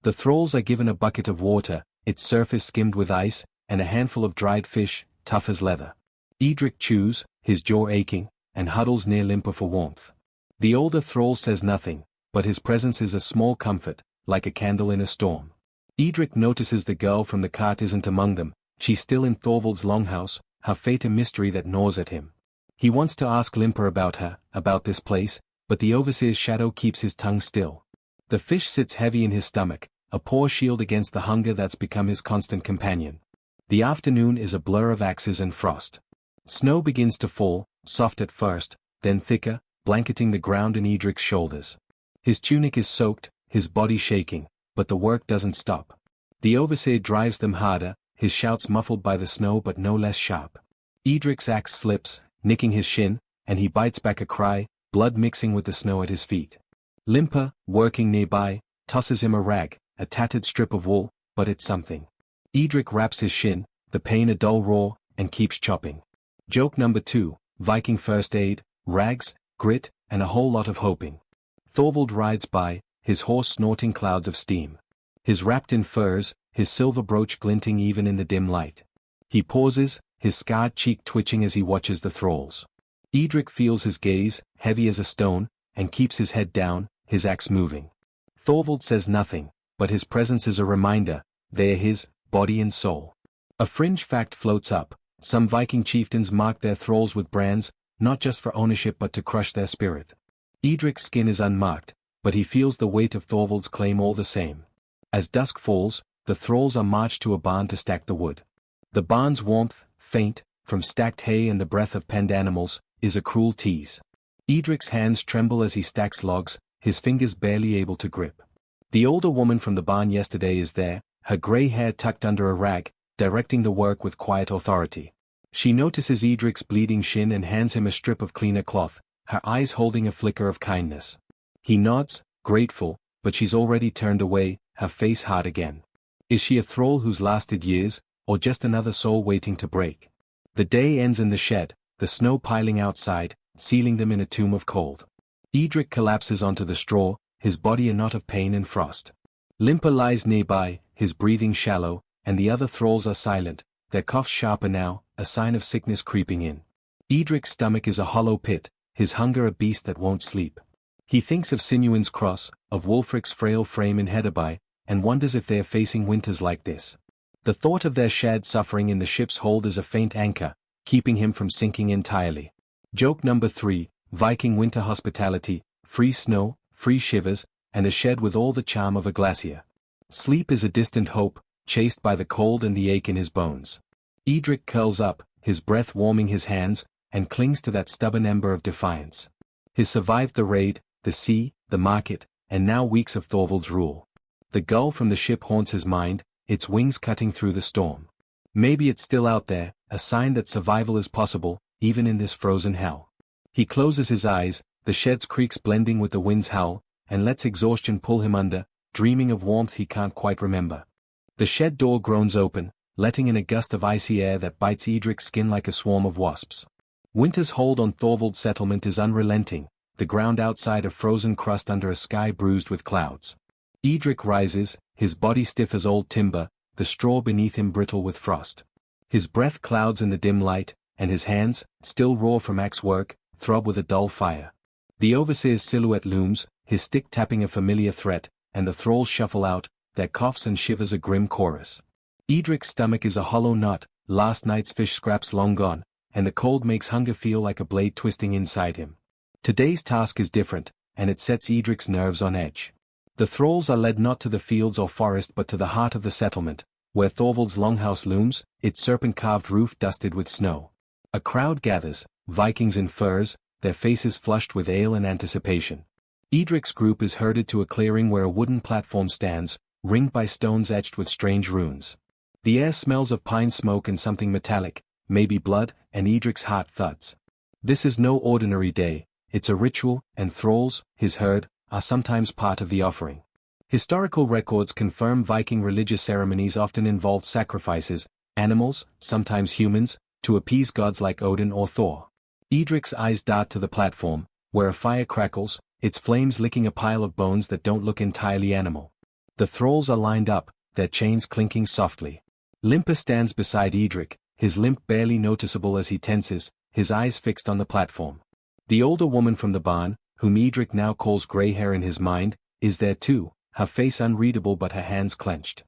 The thralls are given a bucket of water, its surface skimmed with ice, and a handful of dried fish, tough as leather. Edric chews, his jaw aching, and huddles near Limper for warmth. The older thrall says nothing, but his presence is a small comfort, like a candle in a storm. Edric notices the girl from the cart isn't among them, she's still in Thorvald's longhouse, her fate a mystery that gnaws at him. He wants to ask Limper about her, about this place, but the overseer's shadow keeps his tongue still. The fish sits heavy in his stomach, a poor shield against the hunger that's become his constant companion. The afternoon is a blur of axes and frost. Snow begins to fall, soft at first, then thicker, blanketing the ground in Edric's shoulders. His tunic is soaked, his body shaking, but the work doesn't stop. The overseer drives them harder, his shouts muffled by the snow but no less sharp. Edric's axe slips, nicking his shin, and he bites back a cry, blood mixing with the snow at his feet. Limper, working nearby, tosses him a rag, a tattered strip of wool, but it's something. Edric wraps his shin, the pain a dull raw, and keeps chopping. Joke number 2, Viking first aid, rags, grit, and a whole lot of hoping. Thorvald rides by, his horse snorting clouds of steam. His wrapped in furs, his silver brooch glinting even in the dim light. He pauses, his scarred cheek twitching as he watches the thralls. Edric feels his gaze, heavy as a stone, and keeps his head down, his axe moving. Thorvald says nothing, but his presence is a reminder, they are his, body and soul. A fringe fact floats up, some Viking chieftains mark their thralls with brands, not just for ownership but to crush their spirit. Edric's skin is unmarked, but he feels the weight of Thorvald's claim all the same. As dusk falls, the thralls are marched to a barn to stack the wood. The barn's warmth, faint, from stacked hay and the breath of penned animals, is a cruel tease. Edric's hands tremble as he stacks logs, his fingers barely able to grip. The older woman from the barn yesterday is there, her grey hair tucked under a rag, directing the work with quiet authority. She notices Edric's bleeding shin and hands him a strip of cleaner cloth, her eyes holding a flicker of kindness. He nods, grateful, but she's already turned away, her face hard again. Is she a thrall who's lasted years, or just another soul waiting to break? The day ends in the shed, the snow piling outside, sealing them in a tomb of cold. Edric collapses onto the straw, his body a knot of pain and frost. Limper lies nearby, his breathing shallow, and the other thralls are silent, their coughs sharper now, a sign of sickness creeping in. Edric's stomach is a hollow pit, his hunger a beast that won't sleep. He thinks of Sinuin's cross, of Wulfric's frail frame in Hedeby, and wonders if they are facing winters like this. The thought of their shared suffering in the ship's hold is a faint anchor, keeping him from sinking entirely. Joke number 3, Viking winter hospitality, free snow, free shivers, and a shed with all the charm of a glacier. Sleep is a distant hope, chased by the cold and the ache in his bones. Edric curls up, his breath warming his hands, and clings to that stubborn ember of defiance. He survived the raid, the sea, the market, and now weeks of Thorvald's rule. The gull from the ship haunts his mind, its wings cutting through the storm. Maybe it's still out there, a sign that survival is possible, even in this frozen hell. He closes his eyes, the shed's creaks blending with the wind's howl, and lets exhaustion pull him under, dreaming of warmth he can't quite remember. The shed door groans open, letting in a gust of icy air that bites Edric's skin like a swarm of wasps. Winter's hold on Thorvald's settlement is unrelenting, the ground outside a frozen crust under a sky bruised with clouds. Edric rises, his body stiff as old timber, the straw beneath him brittle with frost. His breath clouds in the dim light, and his hands, still raw from axe work, throb with a dull fire. The overseer's silhouette looms, his stick tapping a familiar threat, and the thralls shuffle out, their coughs and shivers a grim chorus. Edric's stomach is a hollow knot, last night's fish scraps long gone, and the cold makes hunger feel like a blade twisting inside him. Today's task is different, and it sets Edric's nerves on edge. The thralls are led not to the fields or forest but to the heart of the settlement, where Thorvald's longhouse looms, its serpent-carved roof dusted with snow. A crowd gathers, Vikings in furs, their faces flushed with ale and anticipation. Edric's group is herded to a clearing where a wooden platform stands, ringed by stones etched with strange runes. The air smells of pine smoke and something metallic, maybe blood, and Edric's heart thuds. This is no ordinary day, it's a ritual, and thralls, his herd, are sometimes part of the offering. Historical records confirm Viking religious ceremonies often involved sacrifices, animals, sometimes humans, to appease gods like Odin or Thor. Edric's eyes dart to the platform, where a fire crackles, its flames licking a pile of bones that don't look entirely animal. The thralls are lined up, their chains clinking softly. Limper stands beside Edric, his limp barely noticeable as he tenses, his eyes fixed on the platform. The older woman from the barn, whom Edric now calls grey hair in his mind, is there too, her face unreadable but her hands clenched.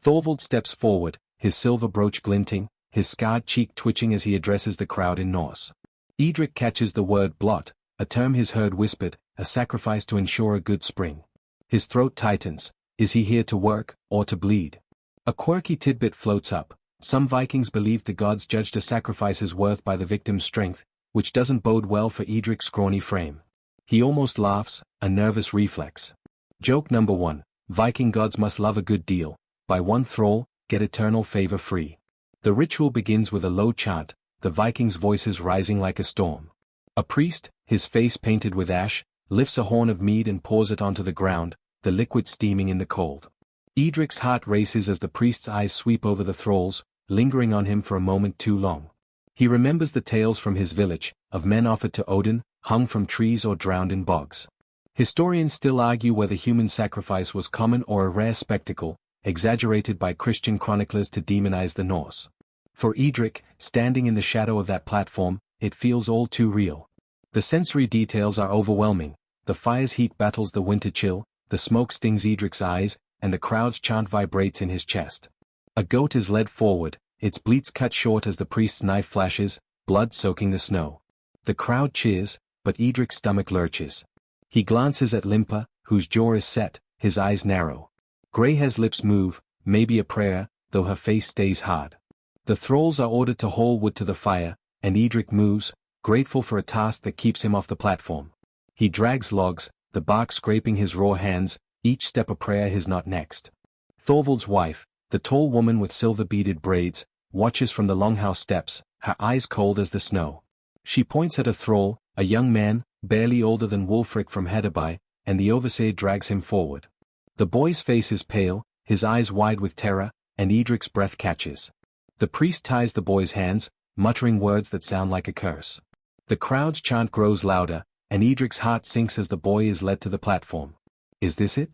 Thorvald steps forward, his silver brooch glinting, his scarred cheek twitching as he addresses the crowd in Norse. Edric catches the word blot, a term his herd whispered, a sacrifice to ensure a good spring. His throat tightens, is he here to work, or to bleed? A quirky tidbit floats up, some Vikings believed the gods judged a sacrifice's worth by the victim's strength, which doesn't bode well for Edric's scrawny frame. He almost laughs, a nervous reflex. Joke number 1, Viking gods must love a good deal, by one thrall, get eternal favor free. The ritual begins with a low chant, the Vikings' voices rising like a storm. A priest, his face painted with ash, lifts a horn of mead and pours it onto the ground, the liquid steaming in the cold. Edric's heart races as the priest's eyes sweep over the thralls, lingering on him for a moment too long. He remembers the tales from his village, of men offered to Odin, hung from trees or drowned in bogs. Historians still argue whether human sacrifice was common or a rare spectacle, exaggerated by Christian chroniclers to demonize the Norse. For Edric, standing in the shadow of that platform, it feels all too real. The sensory details are overwhelming. The fire's heat battles the winter chill, the smoke stings Edric's eyes, and the crowd's chant vibrates in his chest. A goat is led forward, its bleats cut short as the priest's knife flashes, blood soaking the snow. The crowd cheers, but Edric's stomach lurches. He glances at Limpa, whose jaw is set, his eyes narrow. Greyhair's lips move, maybe a prayer, though her face stays hard. The thralls are ordered to haul wood to the fire, and Edric moves, grateful for a task that keeps him off the platform. He drags logs, the bark scraping his raw hands, each step a prayer his not next. Thorvald's wife, the tall woman with silver-beaded braids, watches from the longhouse steps, her eyes cold as the snow. She points at a thrall, a young man, barely older than Wulfric from Hedeby, and the overseer drags him forward. The boy's face is pale, his eyes wide with terror, and Edric's breath catches. The priest ties the boy's hands, muttering words that sound like a curse. The crowd's chant grows louder, and Edric's heart sinks as the boy is led to the platform. Is this it?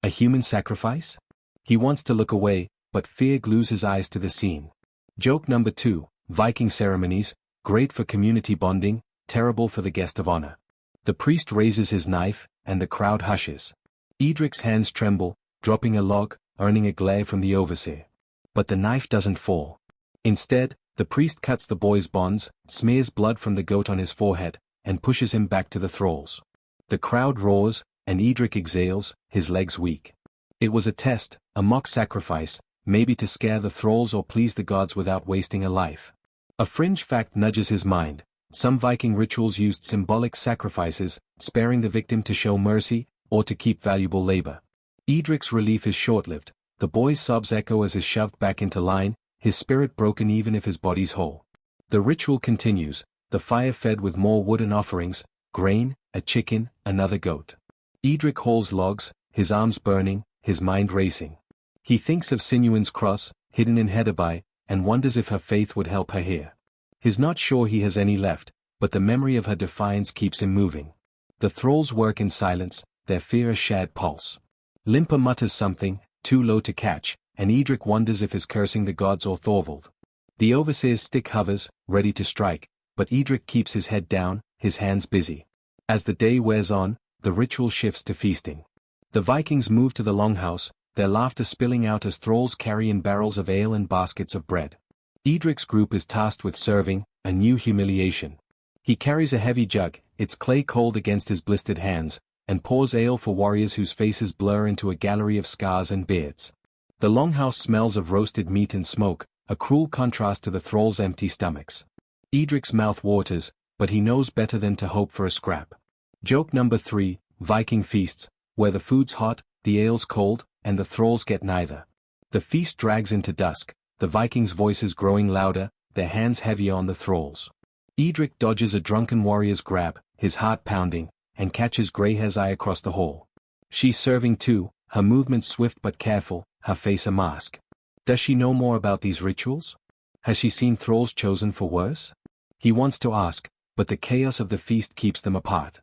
A human sacrifice? He wants to look away, but fear glues his eyes to the scene. Joke number 2, Viking ceremonies, great for community bonding, terrible for the guest of honor. The priest raises his knife, and the crowd hushes. Edric's hands tremble, dropping a log, earning a glare from the overseer. But the knife doesn't fall. Instead, the priest cuts the boy's bonds, smears blood from the goat on his forehead, and pushes him back to the thralls. The crowd roars, and Edric exhales, his legs weak. It was a test, a mock sacrifice, maybe to scare the thralls or please the gods without wasting a life. A fringe fact nudges his mind. Some Viking rituals used symbolic sacrifices, sparing the victim to show mercy, or to keep valuable labor. Edric's relief is short-lived. The boy's sobs echo as is shoved back into line, his spirit broken even if his body's whole. The ritual continues, the fire fed with more wood and offerings, grain, a chicken, another goat. Edric hauls logs, his arms burning, his mind racing. He thinks of Sinuan's cross, hidden in Hedeby, and wonders if her faith would help her here. He's not sure he has any left, but the memory of her defiance keeps him moving. The thralls work in silence, their fear a shared pulse. Limpa mutters something, too low to catch, and Edric wonders if he's cursing the gods or Thorvald. The overseer's stick hovers, ready to strike, but Edric keeps his head down, his hands busy. As the day wears on, the ritual shifts to feasting. The Vikings move to the longhouse, their laughter spilling out as thralls carry in barrels of ale and baskets of bread. Edric's group is tasked with serving, a new humiliation. He carries a heavy jug, its clay cold against his blistered hands, and pours ale for warriors whose faces blur into a gallery of scars and beards. The longhouse smells of roasted meat and smoke, a cruel contrast to the thralls' empty stomachs. Edric's mouth waters, but he knows better than to hope for a scrap. Joke number 3, Viking feasts, where the food's hot, the ale's cold, and the thralls get neither. The feast drags into dusk, the Vikings' voices growing louder, their hands heavier on the thralls. Edric dodges a drunken warrior's grab, his heart pounding, and catches Greyhair's eye across the hall. She's serving too, her movements swift but careful, her face a mask. Does she know more about these rituals? Has she seen thralls chosen for worse? He wants to ask, but the chaos of the feast keeps them apart.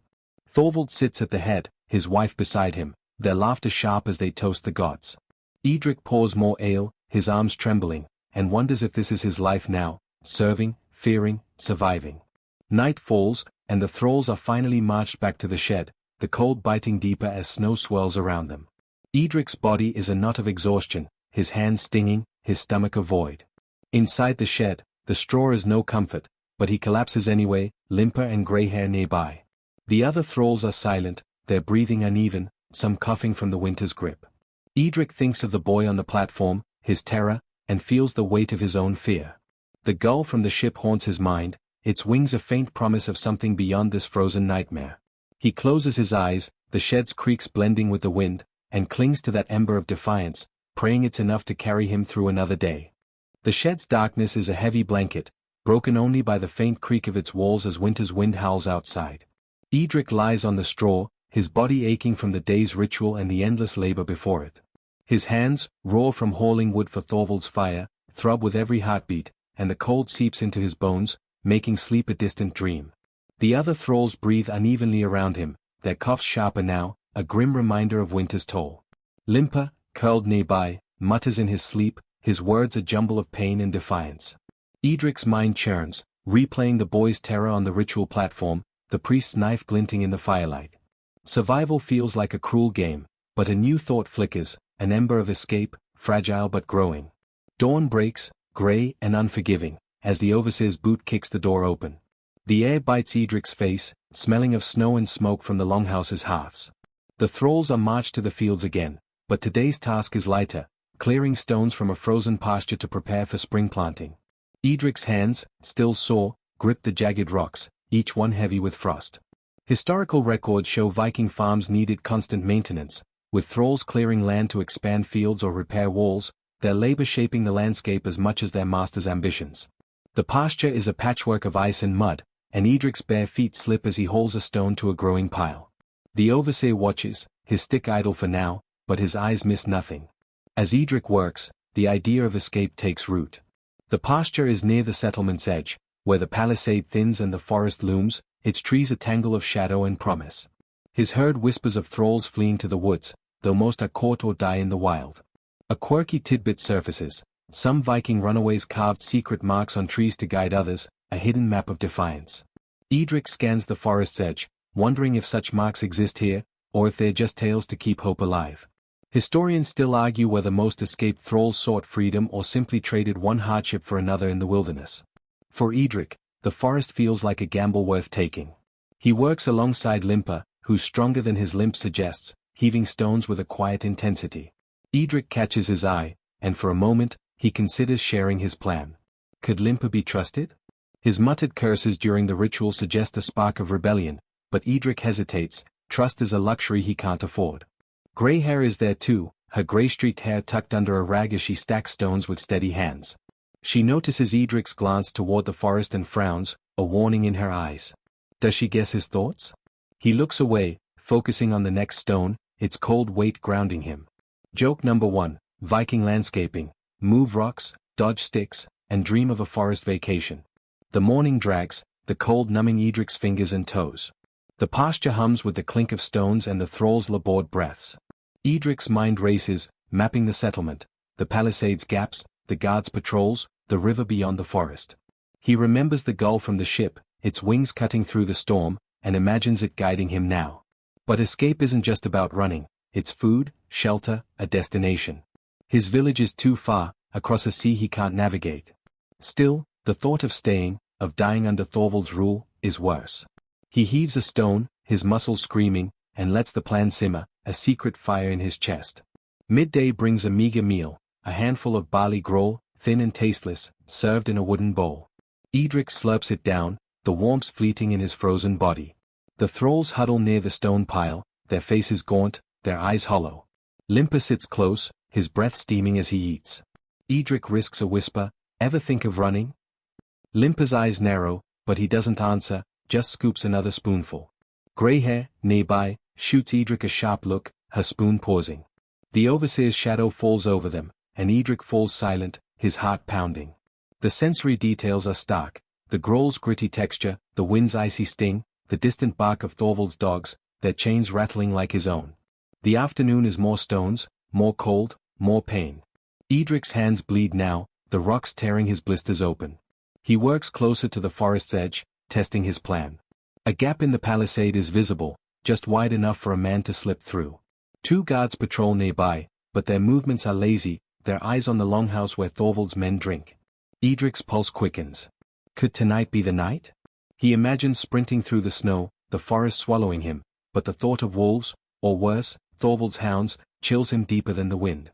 Thorvald sits at the head, his wife beside him, their laughter sharp as they toast the gods. Edric pours more ale, his arms trembling, and wonders if this is his life now, serving, fearing, surviving. Night falls, and the thralls are finally marched back to the shed, the cold biting deeper as snow swirls around them. Edric's body is a knot of exhaustion, his hands stinging, his stomach a void. Inside the shed, the straw is no comfort, but he collapses anyway, Limpa and Greyhair nearby. The other thralls are silent, their breathing uneven, some coughing from the winter's grip. Edric thinks of the boy on the platform, his terror, and feels the weight of his own fear. The gull from the ship haunts his mind, its wings a faint promise of something beyond this frozen nightmare. He closes his eyes, the shed's creaks blending with the wind, and clings to that ember of defiance, praying it's enough to carry him through another day. The shed's darkness is a heavy blanket, broken only by the faint creak of its walls as winter's wind howls outside. Edric lies on the straw, his body aching from the day's ritual and the endless labor before it. His hands, raw from hauling wood for Thorvald's fire, throb with every heartbeat, and the cold seeps into his bones, making sleep a distant dream. The other thralls breathe unevenly around him, their coughs sharper now, a grim reminder of winter's toll. Limper, curled nearby, mutters in his sleep, his words a jumble of pain and defiance. Edric's mind churns, replaying the boy's terror on the ritual platform, the priest's knife glinting in the firelight. Survival feels like a cruel game, but a new thought flickers, an ember of escape, fragile but growing. Dawn breaks, grey and unforgiving, as the overseer's boot kicks the door open. The air bites Edric's face, smelling of snow and smoke from the longhouse's hearths. The thralls are marched to the fields again, but today's task is lighter, clearing stones from a frozen pasture to prepare for spring planting. Edric's hands, still sore, grip the jagged rocks, each one heavy with frost. Historical records show Viking farms needed constant maintenance, with thralls clearing land to expand fields or repair walls, their labor shaping the landscape as much as their master's ambitions. The pasture is a patchwork of ice and mud, and Edric's bare feet slip as he hauls a stone to a growing pile. The overseer watches, his stick idle for now, but his eyes miss nothing. As Edric works, the idea of escape takes root. The pasture is near the settlement's edge, where the palisade thins and the forest looms, its trees a tangle of shadow and promise. His herd whispers of thralls fleeing to the woods, though most are caught or die in the wild. A quirky tidbit surfaces, some Viking runaways carved secret marks on trees to guide others, a hidden map of defiance. Edric scans the forest's edge, wondering if such marks exist here, or if they're just tales to keep hope alive. Historians still argue whether most escaped thralls sought freedom or simply traded one hardship for another in the wilderness. For Edric, the forest feels like a gamble worth taking. He works alongside Limper, who's stronger than his limp suggests, heaving stones with a quiet intensity. Edric catches his eye, and for a moment, he considers sharing his plan. Could Limper be trusted? His muttered curses during the ritual suggest a spark of rebellion, but Edric hesitates. Trust is a luxury he can't afford. Grey hair is there too, her grey-streaked hair tucked under a rag as she stacks stones with steady hands. She notices Edric's glance toward the forest and frowns, a warning in her eyes. Does she guess his thoughts? He looks away, focusing on the next stone, its cold weight grounding him. Joke number 1, Viking landscaping. Move rocks, dodge sticks, and dream of a forest vacation. The morning drags, the cold numbing Edric's fingers and toes. The pasture hums with the clink of stones and the thralls' labored breaths. Edric's mind races, mapping the settlement, the palisade's gaps, the guards' patrols, the river beyond the forest. He remembers the gull from the ship, its wings cutting through the storm, and imagines it guiding him now. But escape isn't just about running, it's food, shelter, a destination. His village is too far, across a sea he can't navigate. Still, the thought of staying, of dying under Thorvald's rule, is worse. He heaves a stone, his muscles screaming, and lets the plan simmer, a secret fire in his chest. Midday brings a meager meal, a handful of barley gruel, thin and tasteless, served in a wooden bowl. Edric slurps it down, the warmth fleeting in his frozen body. The thralls huddle near the stone pile, their faces gaunt, their eyes hollow. Limper sits close, his breath steaming as he eats. Edric risks a whisper, "Ever think of running?" Limper's eyes narrow, but he doesn't answer, just scoops another spoonful. Grey hair, nearby, shoots Edric a sharp look, her spoon pausing. The overseer's shadow falls over them, and Edric falls silent, his heart pounding. The sensory details are stark, the gruel's gritty texture, the wind's icy sting, the distant bark of Thorvald's dogs, their chains rattling like his own. The afternoon is more stones, more cold, more pain. Edric's hands bleed now, the rocks tearing his blisters open. He works closer to the forest's edge, testing his plan. A gap in the palisade is visible, just wide enough for a man to slip through. 2 guards patrol nearby, but their movements are lazy, their eyes on the longhouse where Thorvald's men drink. Edric's pulse quickens. Could tonight be the night? He imagines sprinting through the snow, the forest swallowing him, but the thought of wolves, or worse, Thorvald's hounds, chills him deeper than the wind.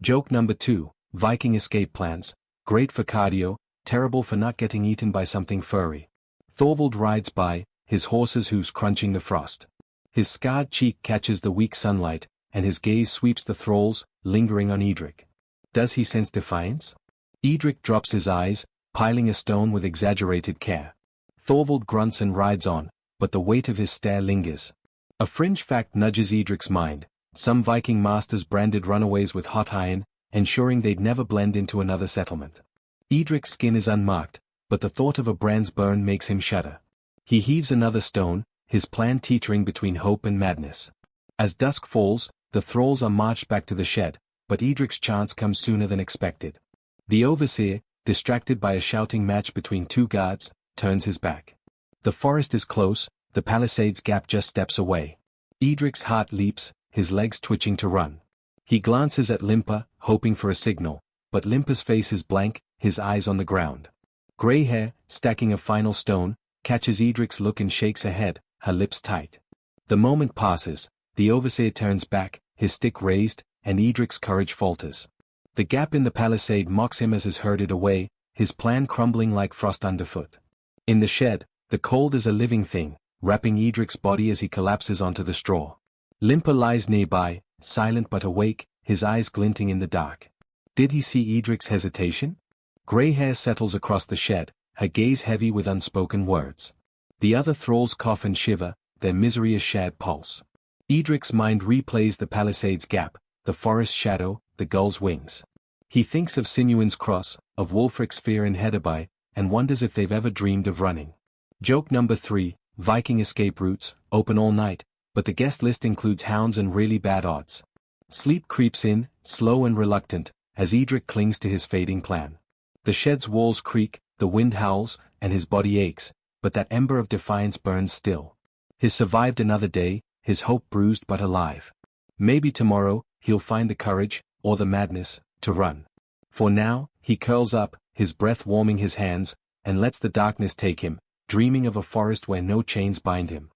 Joke number 2, Viking escape plans. Great for cardio, terrible for not getting eaten by something furry. Thorvald rides by, his horse's hooves crunching the frost. His scarred cheek catches the weak sunlight, and his gaze sweeps the thralls, lingering on Edric. Does he sense defiance? Edric drops his eyes, piling a stone with exaggerated care. Thorvald grunts and rides on, but the weight of his stare lingers. A fringe fact nudges Edric's mind. Some Viking masters branded runaways with hot iron, ensuring they'd never blend into another settlement. Edric's skin is unmarked, but the thought of a brand's burn makes him shudder. He heaves another stone, his plan teetering between hope and madness. As dusk falls, the thralls are marched back to the shed, but Edric's chance comes sooner than expected. The overseer, distracted by a shouting match between two guards, turns his back. The forest is close, the palisade's gap just steps away. Edric's heart leaps, his legs twitching to run. He glances at Limper, hoping for a signal, but Limper's face is blank, his eyes on the ground. Grey hair, stacking a final stone, catches Edric's look and shakes her head, her lips tight. The moment passes, the overseer turns back, his stick raised, and Edric's courage falters. The gap in the palisade mocks him as is herded away, his plan crumbling like frost underfoot. In the shed, the cold is a living thing, wrapping Edric's body as he collapses onto the straw. Limper lies nearby, silent but awake, his eyes glinting in the dark. Did he see Edric's hesitation? Grey hair settles across the shed, her gaze heavy with unspoken words. The other thralls cough and shiver, their misery a shared pulse. Edric's mind replays the palisade's gap, the forest shadow, the gull's wings. He thinks of Sinuan's cross, of Wulfric's fear in Hedeby, and wonders if they've ever dreamed of running. Joke number 3, Viking escape routes, open all night, but the guest list includes hounds and really bad odds. Sleep creeps in, slow and reluctant, as Edric clings to his fading plan. The shed's walls creak, the wind howls, and his body aches, but that ember of defiance burns still. He's survived another day, his hope bruised but alive. Maybe tomorrow, he'll find the courage, or the madness, to run. For now, he curls up, his breath warming his hands, and lets the darkness take him, dreaming of a forest where no chains bind him.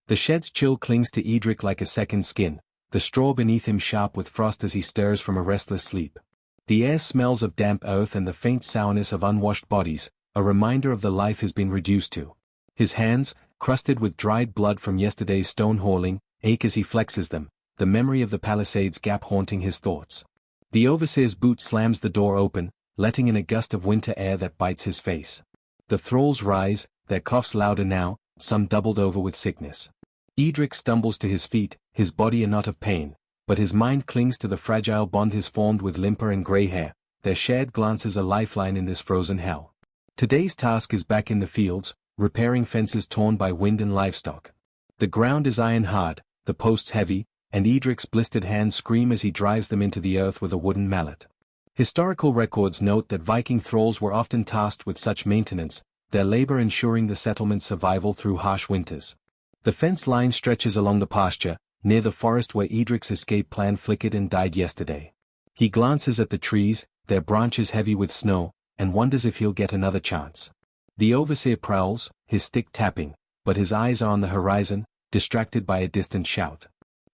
The shed's chill clings to Edric like a second skin, the straw beneath him sharp with frost as he stirs from a restless sleep. The air smells of damp earth and the faint sourness of unwashed bodies, a reminder of the life he's been reduced to. His hands, crusted with dried blood from yesterday's stone hauling, ache as he flexes them, the memory of the palisade's gap haunting his thoughts. The overseer's boot slams the door open, letting in a gust of winter air that bites his face. The thralls rise, their coughs louder now, some doubled over with sickness. Edric stumbles to his feet, his body a knot of pain, but his mind clings to the fragile bond he's formed with Limper and Grey hair, their shared glances a lifeline in this frozen hell. Today's task is back in the fields, repairing fences torn by wind and livestock. The ground is iron hard, the posts heavy, and Edric's blistered hands scream as he drives them into the earth with a wooden mallet. Historical records note that Viking thralls were often tasked with such maintenance, their labor ensuring the settlement's survival through harsh winters. The fence line stretches along the pasture, near the forest where Edric's escape plan flickered and died yesterday. He glances at the trees, their branches heavy with snow, and wonders if he'll get another chance. The overseer prowls, his stick tapping, but his eyes are on the horizon, distracted by a distant shout.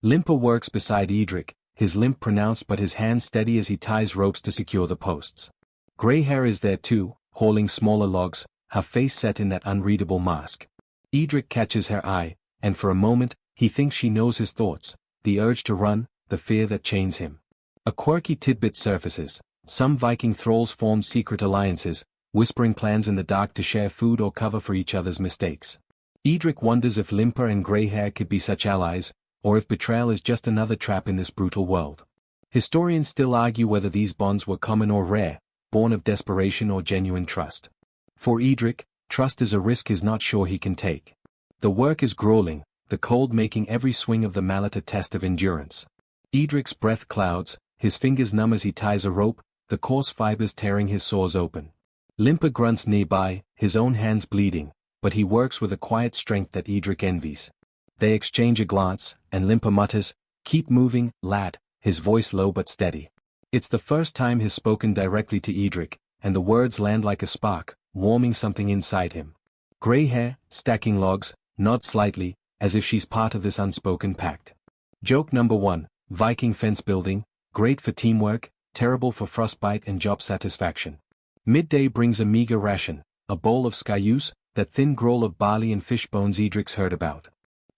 Limper works beside Edric, his limp pronounced but his hands steady as he ties ropes to secure the posts. Grey hair is there too, hauling smaller logs, her face set in that unreadable mask. Edric catches her eye, and for a moment, he thinks she knows his thoughts, the urge to run, the fear that chains him. A quirky tidbit surfaces. Some Viking thralls formed secret alliances, whispering plans in the dark to share food or cover for each other's mistakes. Edric wonders if Limper and Grey hair could be such allies, or if betrayal is just another trap in this brutal world. Historians still argue whether these bonds were common or rare, born of desperation or genuine trust. For Edric, trust is a risk he's not sure he can take. The work is grueling, the cold making every swing of the mallet a test of endurance. Edric's breath clouds, his fingers numb as he ties a rope, the coarse fibers tearing his sores open. Limper grunts nearby, his own hands bleeding, but he works with a quiet strength that Edric envies. They exchange a glance, and Limper mutters, "Keep moving, lad," his voice low but steady. It's the first time he's spoken directly to Edric, and the words land like a spark, warming something inside him. Grey hair, stacking logs, nods slightly, as if she's part of this unspoken pact. Joke number 1, Viking fence building, great for teamwork, terrible for frostbite and job satisfaction. Midday brings a meager ration, a bowl of skayus, that thin gruel of barley and fish bones Edric's heard about.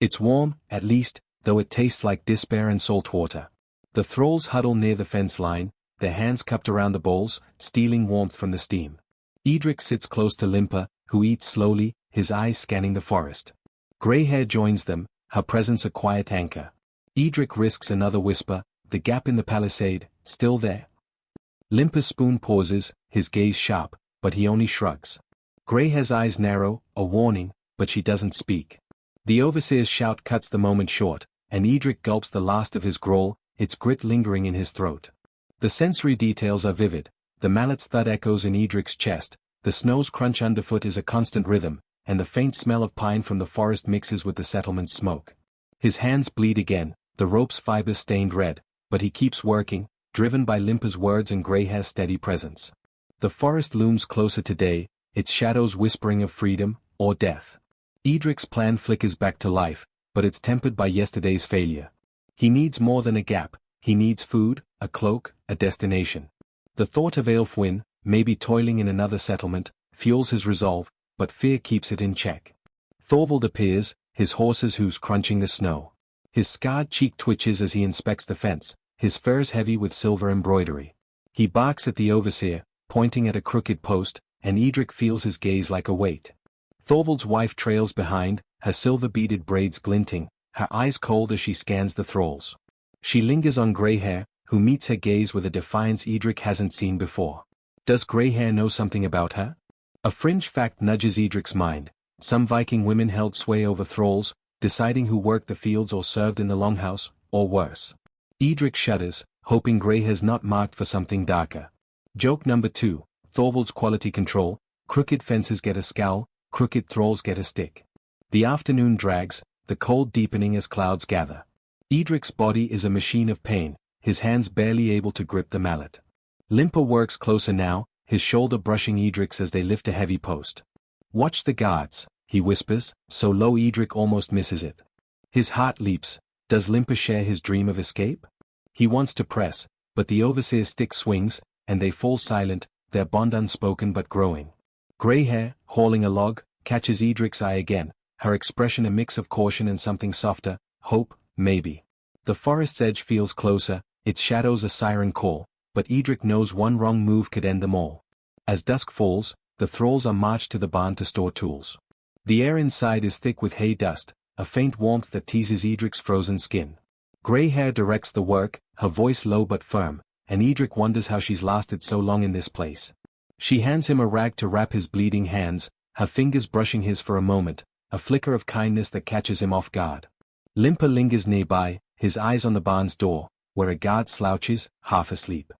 It's warm, at least, though it tastes like despair and salt water. The thralls huddle near the fence line, their hands cupped around the bowls, stealing warmth from the steam. Edric sits close to Limper, who eats slowly, his eyes scanning the forest. Grey hair joins them, her presence a quiet anchor. Edric risks another whisper, the gap in the palisade, still there. Limper's spoon pauses, his gaze sharp, but he only shrugs. Greyhair's eyes narrow, a warning, but she doesn't speak. The overseer's shout cuts the moment short, and Edric gulps the last of his growl, its grit lingering in his throat. The sensory details are vivid. The mallet's thud echoes in Edric's chest, the snow's crunch underfoot is a constant rhythm, and the faint smell of pine from the forest mixes with the settlement's smoke. His hands bleed again, the rope's fibers stained red, but he keeps working, driven by Limpa's words and Greyhair's steady presence. The forest looms closer today, its shadows whispering of freedom, or death. Edric's plan flickers back to life, but it's tempered by yesterday's failure. He needs more than a gap, he needs food, a cloak, a destination. The thought of Aelfwyn, maybe toiling in another settlement, fuels his resolve, but fear keeps it in check. Thorvald appears, his horse's hooves crunching the snow. His scarred cheek twitches as he inspects the fence, his furs heavy with silver embroidery. He barks at the overseer, pointing at a crooked post, and Edric feels his gaze like a weight. Thorvald's wife trails behind, her silver-beaded braids glinting, her eyes cold as she scans the thralls. She lingers on Greyhair, who meets her gaze with a defiance Edric hasn't seen before. Does Greyhair know something about her? A fringe fact nudges Edric's mind. Some Viking women held sway over thralls, deciding who worked the fields or served in the longhouse, or worse. Edric shudders, hoping Greyhair's not marked for something darker. Joke number 2, Thorvald's quality control: crooked fences get a scowl, crooked thralls get a stick. The afternoon drags, the cold deepening as clouds gather. Edric's body is a machine of pain, his hands barely able to grip the mallet. Limpa works closer now, his shoulder brushing Edric's as they lift a heavy post. "Watch the guards," he whispers, so low Edric almost misses it. His heart leaps. Does Limpa share his dream of escape? He wants to press, but the overseer's stick swings, and they fall silent, their bond unspoken but growing. Greyhair, hauling a log, catches Edric's eye again, her expression a mix of caution and something softer, hope, maybe. The forest's edge feels closer, its shadows a siren call, but Edric knows one wrong move could end them all. As dusk falls, the thralls are marched to the barn to store tools. The air inside is thick with hay dust, a faint warmth that teases Edric's frozen skin. Greyhair directs the work, her voice low but firm, and Edric wonders how she's lasted so long in this place. She hands him a rag to wrap his bleeding hands, her fingers brushing his for a moment, a flicker of kindness that catches him off guard. Limpa lingers nearby, his eyes on the barn's door, where a guard slouches, half asleep.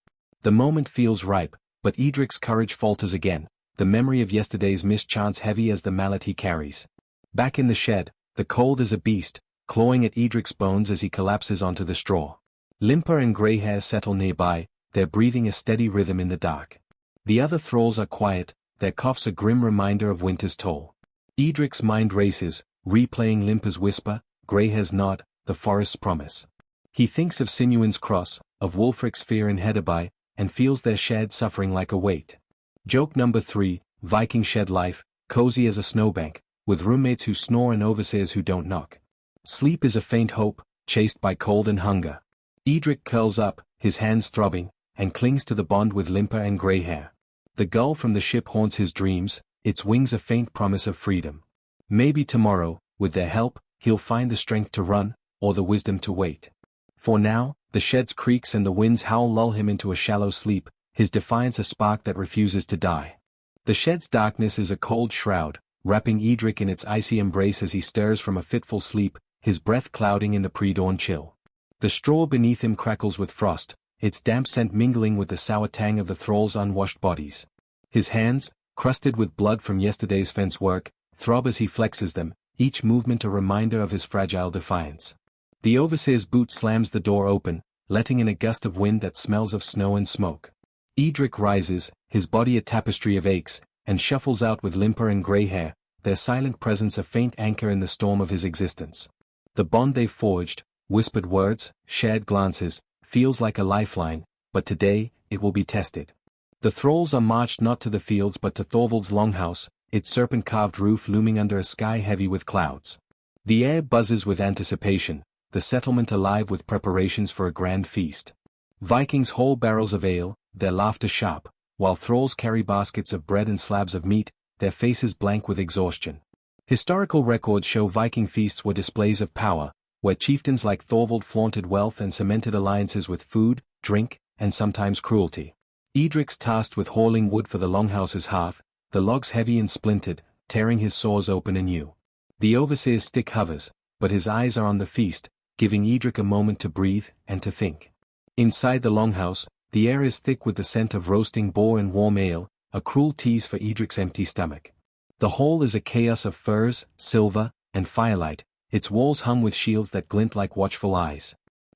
The moment feels ripe, but Edric's courage falters again, the memory of yesterday's mischance heavy as the mallet he carries. Back in the shed, the cold is a beast, clawing at Edric's bones as he collapses onto the straw. Limpa and Greyhair settle nearby, their breathing a steady rhythm in the dark. The other thralls are quiet, their coughs a grim reminder of winter's toll. Edric's mind races, replaying Limpa's whisper, Greyhair's nod, the forest's promise. He thinks of Sinuin's cross, of Wulfric's fear in Hedeby, and feels their shared suffering like a weight. Joke number 3, Viking shed life, cozy as a snowbank, with roommates who snore and overseers who don't knock. Sleep is a faint hope, chased by cold and hunger. Edric curls up, his hands throbbing, and clings to the bond with Limpa and Greyhair. The gull from the ship haunts his dreams, its wings a faint promise of freedom. Maybe tomorrow, with their help, he'll find the strength to run, or the wisdom to wait. For now, the shed's creaks and the wind's howl lull him into a shallow sleep, his defiance a spark that refuses to die. The shed's darkness is a cold shroud, wrapping Edric in its icy embrace as he stirs from a fitful sleep, his breath clouding in the pre-dawn chill. The straw beneath him crackles with frost, its damp scent mingling with the sour tang of the thralls' unwashed bodies. His hands, crusted with blood from yesterday's fence work, throb as he flexes them, each movement a reminder of his fragile defiance. The overseer's boot slams the door open, letting in a gust of wind that smells of snow and smoke. Edric rises, his body a tapestry of aches, and shuffles out with Limpa and Greyhair, their silent presence a faint anchor in the storm of his existence. The bond they've forged, whispered words, shared glances, feels like a lifeline, but today, it will be tested. The thralls are marched not to the fields but to Thorvald's longhouse, its serpent-carved roof looming under a sky heavy with clouds. The air buzzes with anticipation, the settlement alive with preparations for a grand feast. Vikings haul barrels of ale, their laughter sharp, while thralls carry baskets of bread and slabs of meat, their faces blank with exhaustion. Historical records show Viking feasts were displays of power, where chieftains like Thorvald flaunted wealth and cemented alliances with food, drink, and sometimes cruelty. Edric's tasked with hauling wood for the longhouse's hearth, the logs heavy and splintered, tearing his sores open anew. The overseer's stick hovers, but his eyes are on the feast, giving Edric a moment to breathe and to think. Inside the longhouse, the air is thick with the scent of roasting boar and warm ale, a cruel tease for Edric's empty stomach. The hall is a chaos of furs, silver, and firelight, its walls hum with shields that glint like watchful eyes.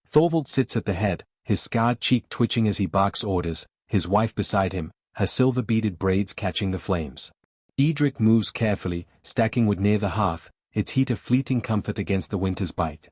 Thorvald sits at the head, his scarred cheek twitching as he barks orders, his wife beside him, her silver-beaded braids catching the flames. Edric moves carefully, stacking wood near the hearth, its heat a fleeting comfort against the winter's bite.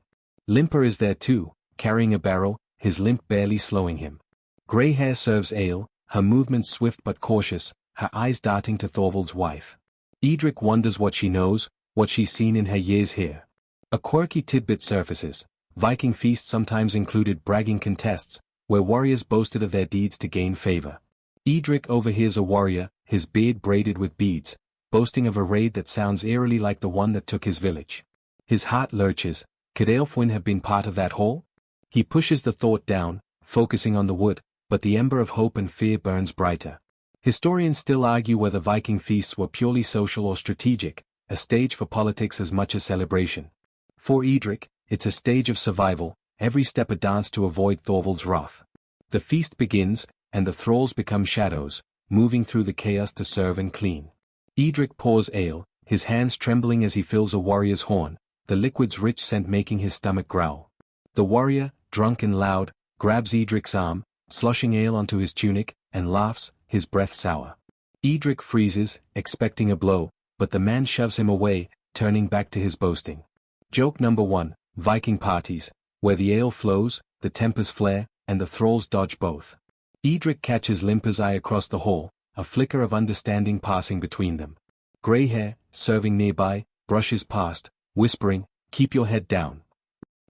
Limper is there too, carrying a barrel, his limp barely slowing him. Grey hair serves ale, her movements swift but cautious, her eyes darting to Thorvald's wife. Edric wonders what she knows, what she's seen in her years here. A quirky tidbit surfaces. Viking feasts sometimes included bragging contests, where warriors boasted of their deeds to gain favor. Edric overhears a warrior, his beard braided with beads, boasting of a raid that sounds eerily like the one that took his village. His heart lurches. Could Aelfwine have been part of that haul? He pushes the thought down, focusing on the wood, but the ember of hope and fear burns brighter. Historians still argue whether Viking feasts were purely social or strategic, a stage for politics as much as celebration. For Edric, it's a stage of survival, every step a dance to avoid Thorvald's wrath. The feast begins, and the thralls become shadows, moving through the chaos to serve and clean. Edric pours ale, his hands trembling as he fills a warrior's horn, the liquid's rich scent making his stomach growl. The warrior, drunk and loud, grabs Edric's arm, sloshing ale onto his tunic, and laughs, his breath sour. Edric freezes, expecting a blow, but the man shoves him away, turning back to his boasting. Joke number 1, Viking parties, where the ale flows, the tempers flare, and the thralls dodge both. Edric catches Limper's eye across the hall, a flicker of understanding passing between them. Grey hair, serving nearby, brushes past, whispering, "Keep your head down."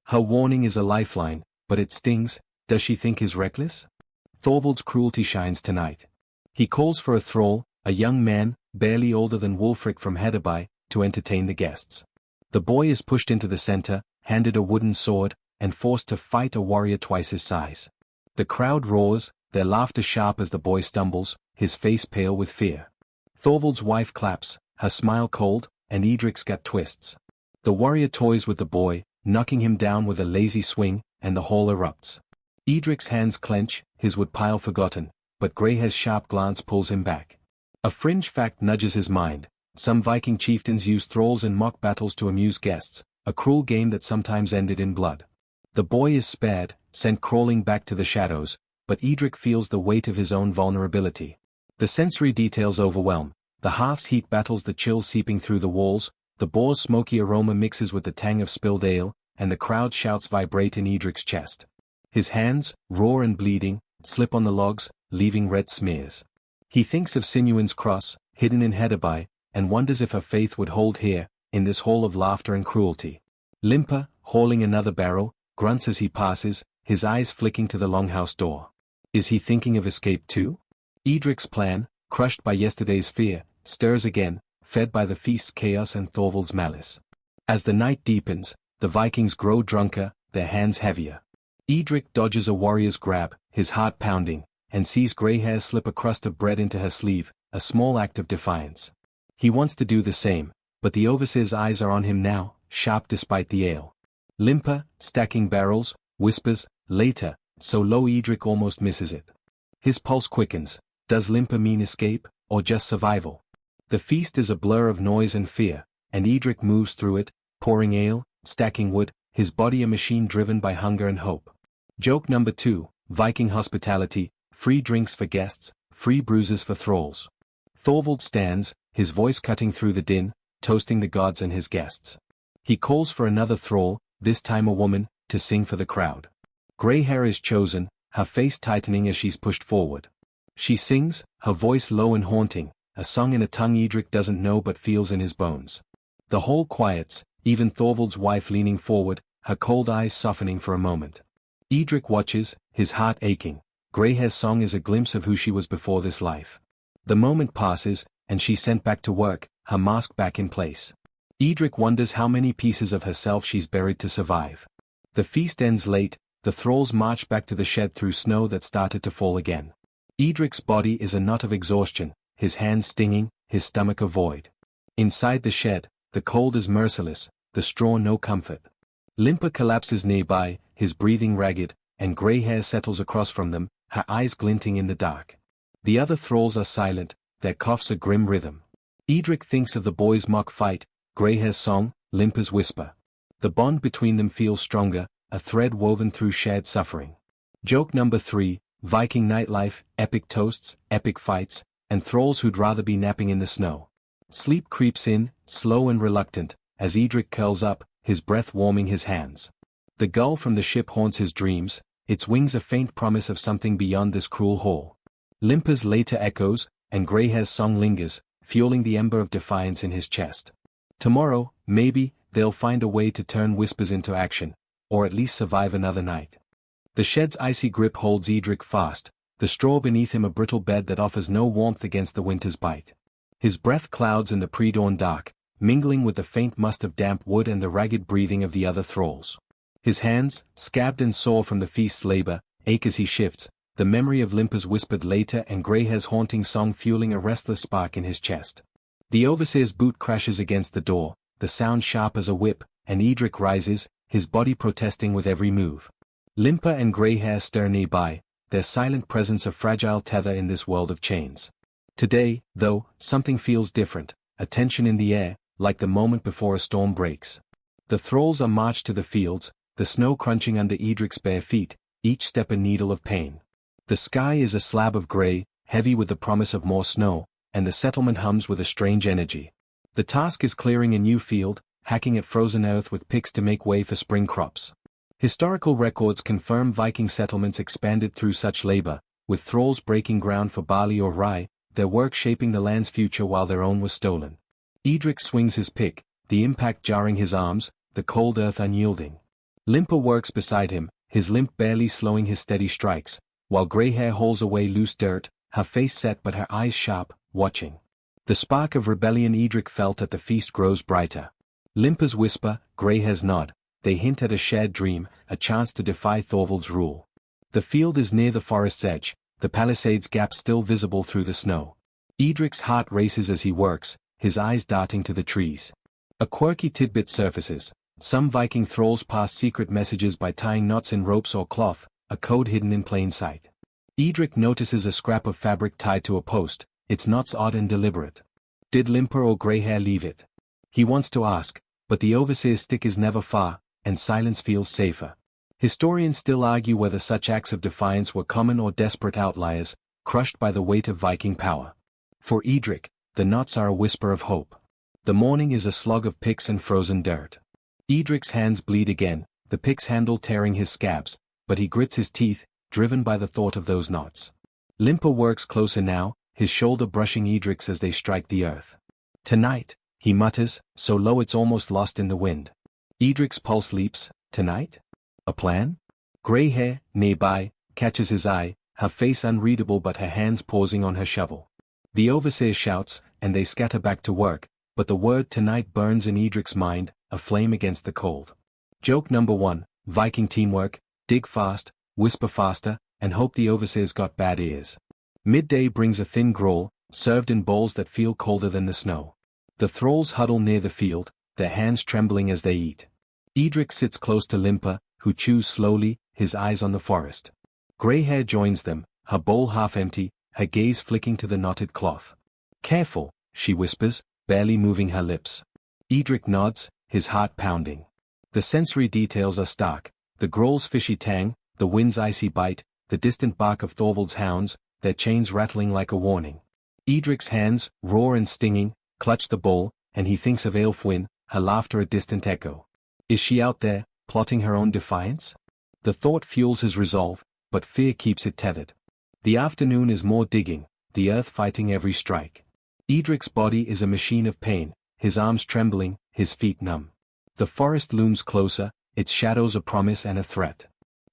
Her warning is a lifeline, but it stings. Does she think he's reckless? Thorvald's cruelty shines tonight. He calls for a thrall, a young man, barely older than Wulfric from Hedeby, to entertain the guests. The boy is pushed into the center, handed a wooden sword, and forced to fight a warrior twice his size. The crowd roars, their laughter sharp as the boy stumbles, his face pale with fear. Thorvald's wife claps, her smile cold, and Edric's gut twists. The warrior toys with the boy, knocking him down with a lazy swing, and the hall erupts. Edric's hands clench, his woodpile forgotten, but Greyhair's sharp glance pulls him back. A fringe fact nudges his mind. Some Viking chieftains used thralls in mock battles to amuse guests, a cruel game that sometimes ended in blood. The boy is spared, sent crawling back to the shadows, but Edric feels the weight of his own vulnerability. The sensory details overwhelm. The hearth's heat battles the chill seeping through the walls, the boar's smoky aroma mixes with the tang of spilled ale, and the crowd shouts vibrate in Edric's chest. His hands, raw and bleeding, slip on the logs, leaving red smears. He thinks of Sinuin's cross, hidden in Hedeby, and wonders if her faith would hold here, in this hall of laughter and cruelty. Limper, hauling another barrel, grunts as he passes, his eyes flicking to the longhouse door. Is he thinking of escape too? Edric's plan, crushed by yesterday's fear, stirs again, fed by the feast's chaos and Thorvald's malice. As the night deepens, the Vikings grow drunker, their hands heavier. Edric dodges a warrior's grab, his heart pounding, and sees Greyhair slip a crust of bread into her sleeve, a small act of defiance. He wants to do the same, but the overseer's eyes are on him now, sharp despite the ale. Limper, stacking barrels, whispers, "Later," so low Edric almost misses it. His pulse quickens. Does Limper mean escape, or just survival? The feast is a blur of noise and fear, and Edric moves through it, pouring ale, stacking wood, his body a machine driven by hunger and hope. Joke number 2, Viking hospitality, free drinks for guests, free bruises for thralls. Thorvald stands, his voice cutting through the din, toasting the gods and his guests. He calls for another thrall, this time a woman, to sing for the crowd. Greyhair is chosen, her face tightening as she's pushed forward. She sings, her voice low and haunting, a song in a tongue Edric doesn't know but feels in his bones. The hall quiets, even Thorvald's wife leaning forward, her cold eyes softening for a moment. Edric watches, his heart aching. Greyhair's song is a glimpse of who she was before this life. The moment passes, and she's sent back to work, her mask back in place. Edric wonders how many pieces of herself she's buried to survive. The feast ends late, the thralls march back to the shed through snow that started to fall again. Edric's body is a knot of exhaustion, his hands stinging, his stomach a void. Inside the shed, the cold is merciless, the straw no comfort. Limper collapses nearby, his breathing ragged, and grey hair settles across from them, her eyes glinting in the dark. The other thralls are silent, their coughs a grim rhythm. Edric thinks of the boys' mock fight, Greyhair's song, Limper's whisper. The bond between them feels stronger, a thread woven through shared suffering. Joke number 3, Viking nightlife, epic toasts, epic fights, and thralls who'd rather be napping in the snow. Sleep creeps in, slow and reluctant, as Edric curls up, his breath warming his hands. The gull from the ship haunts his dreams, its wings a faint promise of something beyond this cruel hall. Limper's later echoes, and Greyhair's song lingers, fueling the ember of defiance in his chest. Tomorrow, maybe, they'll find a way to turn whispers into action, or at least survive another night. The shed's icy grip holds Edric fast, the straw beneath him a brittle bed that offers no warmth against the winter's bite. His breath clouds in the pre-dawn dark, mingling with the faint must of damp wood and the ragged breathing of the other thralls. His hands, scabbed and sore from the feast's labor, ache as he shifts, the memory of Limper's whispered later and Greyhair's haunting song fueling a restless spark in his chest. The overseer's boot crashes against the door, the sound sharp as a whip, and Edric rises, his body protesting with every move. Limper and Greyhair stir nearby, their silent presence a fragile tether in this world of chains. Today, though, something feels different, a tension in the air, like the moment before a storm breaks. The thralls are marched to the fields, the snow crunching under Edric's bare feet, each step a needle of pain. The sky is a slab of grey, heavy with the promise of more snow, and the settlement hums with a strange energy. The task is clearing a new field, hacking at frozen earth with picks to make way for spring crops. Historical records confirm Viking settlements expanded through such labor, with thralls breaking ground for barley or rye, their work shaping the land's future while their own was stolen. Edric swings his pick, the impact jarring his arms, the cold earth unyielding. Limper works beside him, his limp barely slowing his steady strikes, while Greyhair hauls away loose dirt, her face set but her eyes sharp, watching. The spark of rebellion Edric felt at the feast grows brighter. Limper's whisper, Greyhair's nod, they hint at a shared dream, a chance to defy Thorvald's rule. The field is near the forest's edge, the palisade's gap still visible through the snow. Edric's heart races as he works, his eyes darting to the trees. A quirky tidbit surfaces. Some Viking thralls pass secret messages by tying knots in ropes or cloth, a code hidden in plain sight. Edric notices a scrap of fabric tied to a post, its knots odd and deliberate. Did Limper or Greyhair leave it? He wants to ask, but the overseer's stick is never far, and silence feels safer. Historians still argue whether such acts of defiance were common or desperate outliers, crushed by the weight of Viking power. For Edric, the knots are a whisper of hope. The morning is a slog of picks and frozen dirt. Edric's hands bleed again, the pick's handle tearing his scabs, but he grits his teeth, driven by the thought of those knots. Limper works closer now, his shoulder brushing Edric's as they strike the earth. Tonight, he mutters, so low it's almost lost in the wind. Edric's pulse leaps. Tonight? A plan? Greyhair, nearby, catches his eye, her face unreadable but her hands pausing on her shovel. The overseer shouts, and they scatter back to work, but the word tonight burns in Edric's mind, a flame against the cold. Joke number 1, Viking teamwork, dig fast, whisper faster, and hope the overseer's got bad ears. Midday brings a thin gruel, served in bowls that feel colder than the snow. The thralls huddle near the field, their hands trembling as they eat. Edric sits close to Limper, who chews slowly, his eyes on the forest. Greyhair joins them, her bowl half empty, her gaze flicking to the knotted cloth. Careful, she whispers, barely moving her lips. Edric nods, his heart pounding. The sensory details are stark, the gruel's fishy tang, the wind's icy bite, the distant bark of Thorvald's hounds, their chains rattling like a warning. Edric's hands, raw and stinging, clutch the bowl, and he thinks of Aelfwine, her laughter a distant echo. Is she out there, plotting her own defiance? The thought fuels his resolve, but fear keeps it tethered. The afternoon is more digging, the earth fighting every strike. Edric's body is a machine of pain, his arms trembling, his feet numb. The forest looms closer, its shadows a promise and a threat.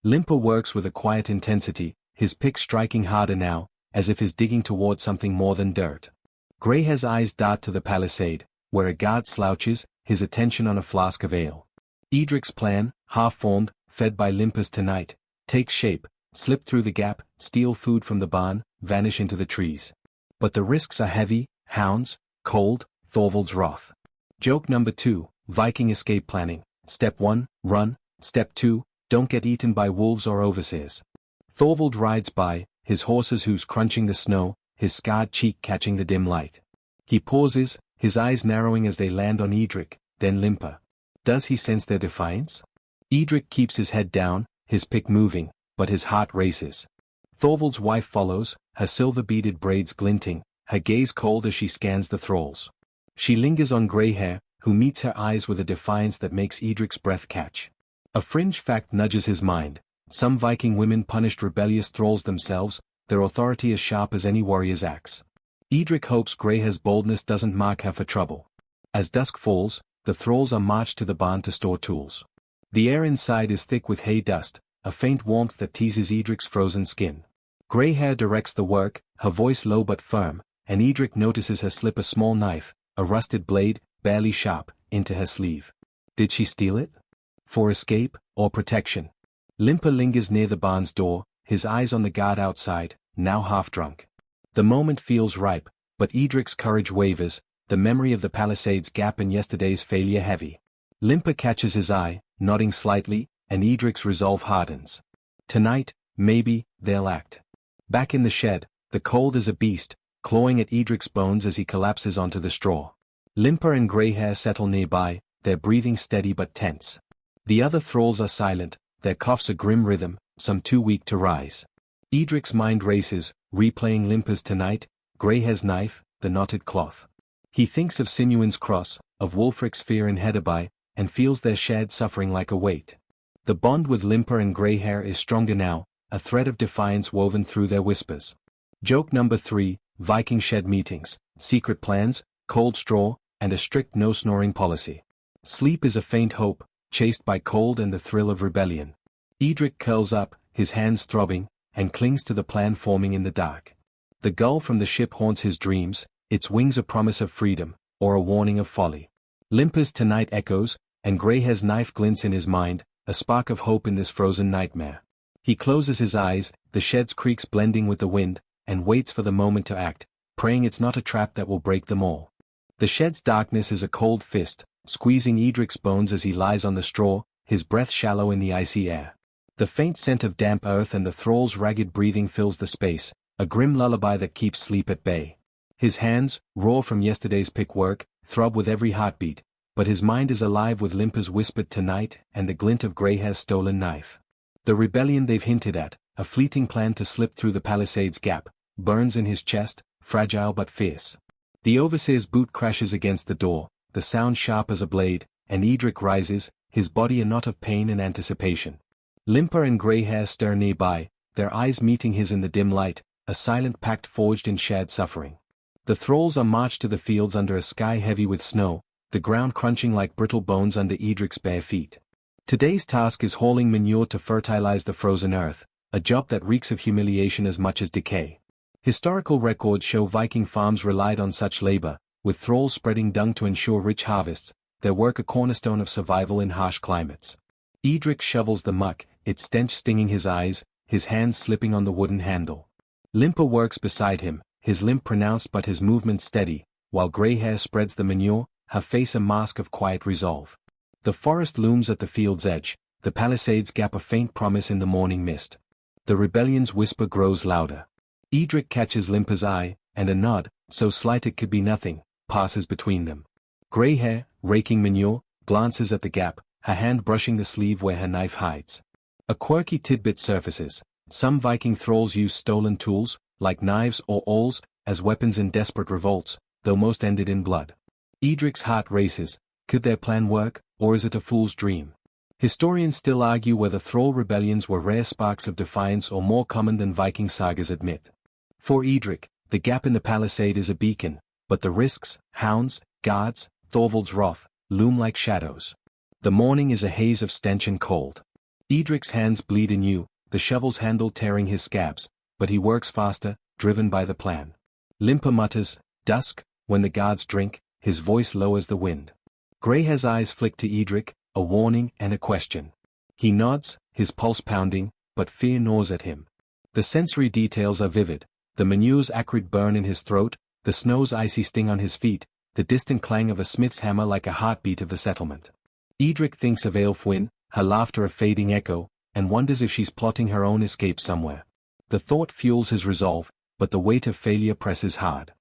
Limper works with a quiet intensity, his pick striking harder now, as if he's digging toward something more than dirt. Greyhair's eyes dart to the palisade, where a guard slouches, his attention on a flask of ale. Edric's plan, half-formed, fed by Limper's tonight, takes shape, slip through the gap, steal food from the barn, vanish into the trees. But the risks are heavy: hounds, cold, Thorvald's wrath. Joke number 2, Viking escape planning. Step 1, run. Step 2, don't get eaten by wolves or overseers. Thorvald rides by, his horse's hooves crunching the snow, his scarred cheek catching the dim light. He pauses, his eyes narrowing as they land on Edric, then Limper. Does he sense their defiance? Edric keeps his head down, his pick moving, but his heart races. Thorvald's wife follows, her silver-beaded braids glinting, her gaze cold as she scans the thralls. She lingers on Greyhair, who meets her eyes with a defiance that makes Edric's breath catch. A fringe fact nudges his mind: some Viking women punished rebellious thralls themselves, their authority as sharp as any warrior's axe. Edric hopes Greyhair's boldness doesn't mark her for trouble. As dusk falls, the thralls are marched to the barn to store tools. The air inside is thick with hay dust, a faint warmth that teases Edric's frozen skin. Greyhair directs the work, her voice low but firm, and Edric notices her slip a small knife, a rusted blade, barely sharp, into her sleeve. Did she steal it? For escape, or protection? Limper lingers near the barn's door, his eyes on the guard outside, now half drunk. The moment feels ripe, but Edric's courage wavers, the memory of the palisade's gap and yesterday's failure heavy. Limper catches his eye, nodding slightly, and Edric's resolve hardens. Tonight, maybe, they'll act. Back in the shed, the cold is a beast, clawing at Edric's bones as he collapses onto the straw. Limper and Greyhair settle nearby, their breathing steady but tense. The other thralls are silent, their coughs a grim rhythm, some too weak to rise. Edric's mind races, replaying Limper's tonight, Greyhair's knife, the knotted cloth. He thinks of Sinuin's cross, of Wulfric's fear in Hedaby, and feels their shared suffering like a weight. The bond with Limper and Greyhair is stronger now, a thread of defiance woven through their whispers. Joke number 3, Viking shed meetings, secret plans, cold straw, and a strict no-snoring policy. Sleep is a faint hope, chased by cold and the thrill of rebellion. Edric curls up, his hands throbbing, and clings to the plan forming in the dark. The gull from the ship haunts his dreams, its wings a promise of freedom, or a warning of folly. Limper's tonight echoes, and Greyhair's knife glints in his mind, a spark of hope in this frozen nightmare. He closes his eyes, the shed's creaks blending with the wind, and waits for the moment to act, praying it's not a trap that will break them all. The shed's darkness is a cold fist, squeezing Edric's bones as he lies on the straw, his breath shallow in the icy air. The faint scent of damp earth and the thrall's ragged breathing fills the space, a grim lullaby that keeps sleep at bay. His hands, raw from yesterday's pick work, throb with every heartbeat, but his mind is alive with Limper's whispered tonight and the glint of Greyhair's stolen knife. The rebellion they've hinted at, a fleeting plan to slip through the palisade's gap, burns in his chest, fragile but fierce. The overseer's boot crashes against the door, the sound sharp as a blade, and Edric rises, his body a knot of pain and anticipation. Limper and Greyhair stir nearby, their eyes meeting his in the dim light, a silent pact forged in shared suffering. The thralls are marched to the fields under a sky heavy with snow, the ground crunching like brittle bones under Edric's bare feet. Today's task is hauling manure to fertilize the frozen earth, a job that reeks of humiliation as much as decay. Historical records show Viking farms relied on such labor, with thralls spreading dung to ensure rich harvests, their work a cornerstone of survival in harsh climates. Edric shovels the muck, its stench stinging his eyes, his hands slipping on the wooden handle. Limper works beside him, his limp pronounced but his movements steady, while Greyhair spreads the manure, her face a mask of quiet resolve. The forest looms at the field's edge, the palisades gap a faint promise in the morning mist. The rebellion's whisper grows louder. Edric catches Limper's eye, and a nod, so slight it could be nothing, passes between them. Greyhair, raking manure, glances at the gap, her hand brushing the sleeve where her knife hides. A quirky tidbit surfaces. Some Viking thralls use stolen tools, like knives or awls, as weapons in desperate revolts, though most ended in blood. Edric's heart races. Could their plan work, or is it a fool's dream? Historians still argue whether thrall rebellions were rare sparks of defiance or more common than Viking sagas admit. For Edric, the gap in the palisade is a beacon, but the risks, hounds, guards, Thorvald's wrath, loom like shadows. The morning is a haze of stench and cold. Edric's hands bleed anew, the shovel's handle tearing his scabs, but he works faster, driven by the plan. Limper mutters, dusk, when the guards drink, his voice low as the wind. Greyhair's eyes flick to Edric, a warning and a question. He nods, his pulse pounding, but fear gnaws at him. The sensory details are vivid, the manure's acrid burn in his throat, the snow's icy sting on his feet, the distant clang of a smith's hammer like a heartbeat of the settlement. Edric thinks of Aelfwyn, her laughter a fading echo, and wonders if she's plotting her own escape somewhere. The thought fuels his resolve, but the weight of failure presses hard.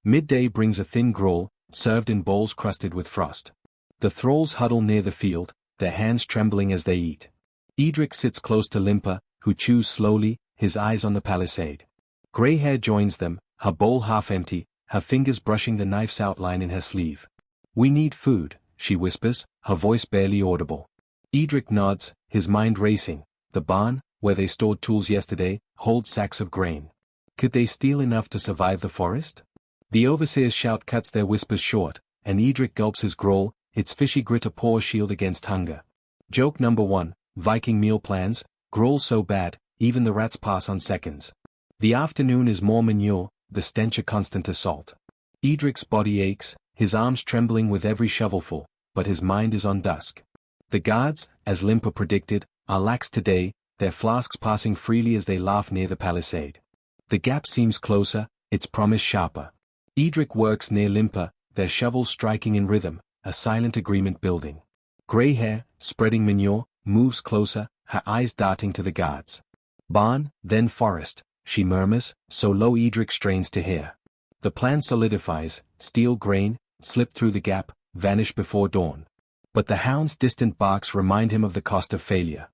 Midday brings a thin gruel, served in bowls crusted with frost. The thralls huddle near the field, their hands trembling as they eat. Edric sits close to Limper, who chews slowly, his eyes on the palisade. Grey-hair joins them, her bowl half empty, her fingers brushing the knife's outline in her sleeve. "We need food," she whispers, her voice barely audible. Edric nods, his mind racing. The barn, where they stored tools yesterday, holds sacks of grain. Could they steal enough to survive the forest? The overseer's shout cuts their whispers short, and Edric gulps his gruel, its fishy grit a poor shield against hunger. Joke number 1, Viking meal plans, gruel so bad, even the rats pass on seconds. The afternoon is more manure, the stench a constant assault. Edric's body aches, his arms trembling with every shovelful, but his mind is on dusk. The guards, as Limper predicted, are lax today, their flasks passing freely as they laugh near the palisade. The gap seems closer, its promise sharper. Edric works near Limper, their shovels striking in rhythm, a silent agreement building. Grey-hair, spreading manure, moves closer, her eyes darting to the guards. "Barn, then forest," she murmurs, so low Edric strains to hear. The plan solidifies, steal grain, slip through the gap, vanish before dawn. But the hound's distant barks remind him of the cost of failure.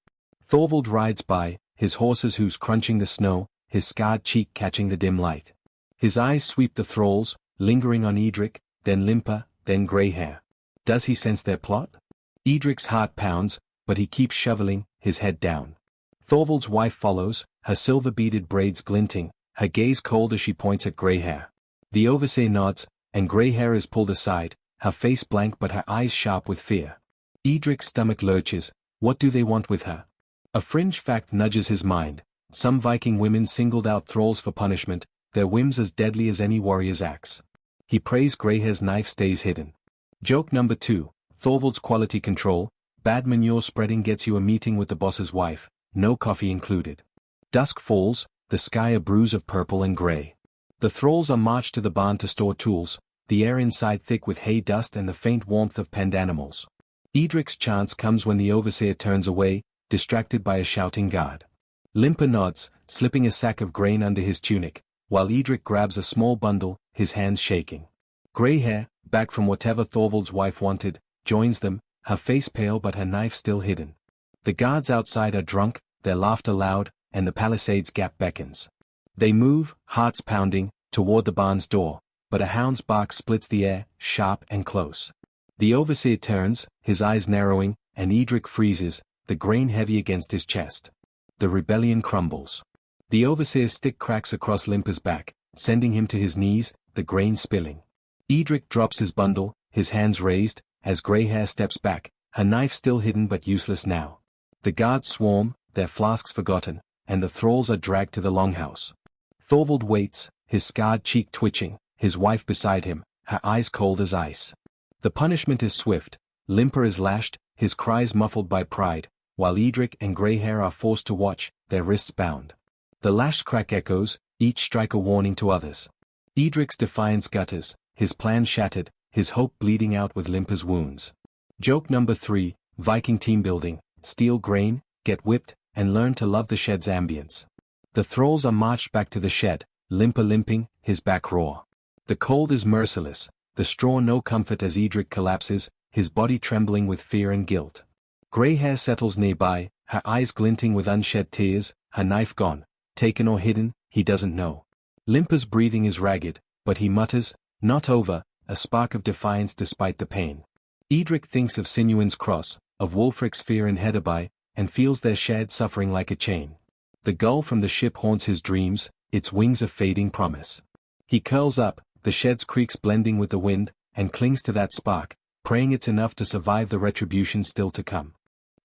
Thorvald rides by, his horse's hooves crunching the snow, his scarred cheek catching the dim light. His eyes sweep the thralls, lingering on Edric, then Limper, then Grey-hair. Does he sense their plot? Edric's heart pounds, but he keeps shoveling, his head down. Thorvald's wife follows, her silver-beaded braids glinting, her gaze cold as she points at Grey-hair. The overseer nods, and Grey-hair is pulled aside, her face blank but her eyes sharp with fear. Edric's stomach lurches. What do they want with her? A fringe fact nudges his mind. Some Viking women singled out thralls for punishment, their whims as deadly as any warrior's axe. He prays Greyhair's knife stays hidden. Joke number 2, Thorvald's quality control. Bad manure spreading gets you a meeting with the boss's wife, no coffee included. Dusk falls, the sky a bruise of purple and grey. The thralls are marched to the barn to store tools, the air inside thick with hay dust and the faint warmth of penned animals. Edric's chance comes when the overseer turns away, distracted by a shouting guard. Limper nods, slipping a sack of grain under his tunic, while Edric grabs a small bundle, his hands shaking. Grey-hair, back from whatever Thorvald's wife wanted, joins them, her face pale but her knife still hidden. The guards outside are drunk, their laughter loud, and the palisade's gap beckons. They move, hearts pounding, toward the barn's door, but a hound's bark splits the air, sharp and close. The overseer turns, his eyes narrowing, and Edric freezes, the grain heavy against his chest. The rebellion crumbles. The overseer's stick cracks across Limper's back, sending him to his knees, the grain spilling. Edric drops his bundle, his hands raised, as Grey-hair steps back, her knife still hidden but useless now. The guards swarm, their flasks forgotten, and the thralls are dragged to the longhouse. Thorvald waits, his scarred cheek twitching, his wife beside him, her eyes cold as ice. The punishment is swift. Limper is lashed, his cries muffled by pride, while Edric and Grey-hair are forced to watch, their wrists bound. The lashed crack echoes, each strike a warning to others. Edric's defiance gutters, his plan shattered, his hope bleeding out with Limper's wounds. Joke number 3, Viking team building, steal grain, get whipped, and learn to love the shed's ambience. The thralls are marched back to the shed, Limper limping, his back raw. The cold is merciless, the straw no comfort as Edric collapses, his body trembling with fear and guilt. Grey-hair settles nearby, her eyes glinting with unshed tears, her knife gone, taken or hidden, he doesn't know. Limper's breathing is ragged, but he mutters, "Not over," a spark of defiance despite the pain. Edric thinks of Sinuin's cross, of Wulfric's fear in Hedeby, and feels their shared suffering like a chain. The gull from the ship haunts his dreams, its wings a fading promise. He curls up, the shed's creaks blending with the wind, and clings to that spark, praying it's enough to survive the retribution still to come.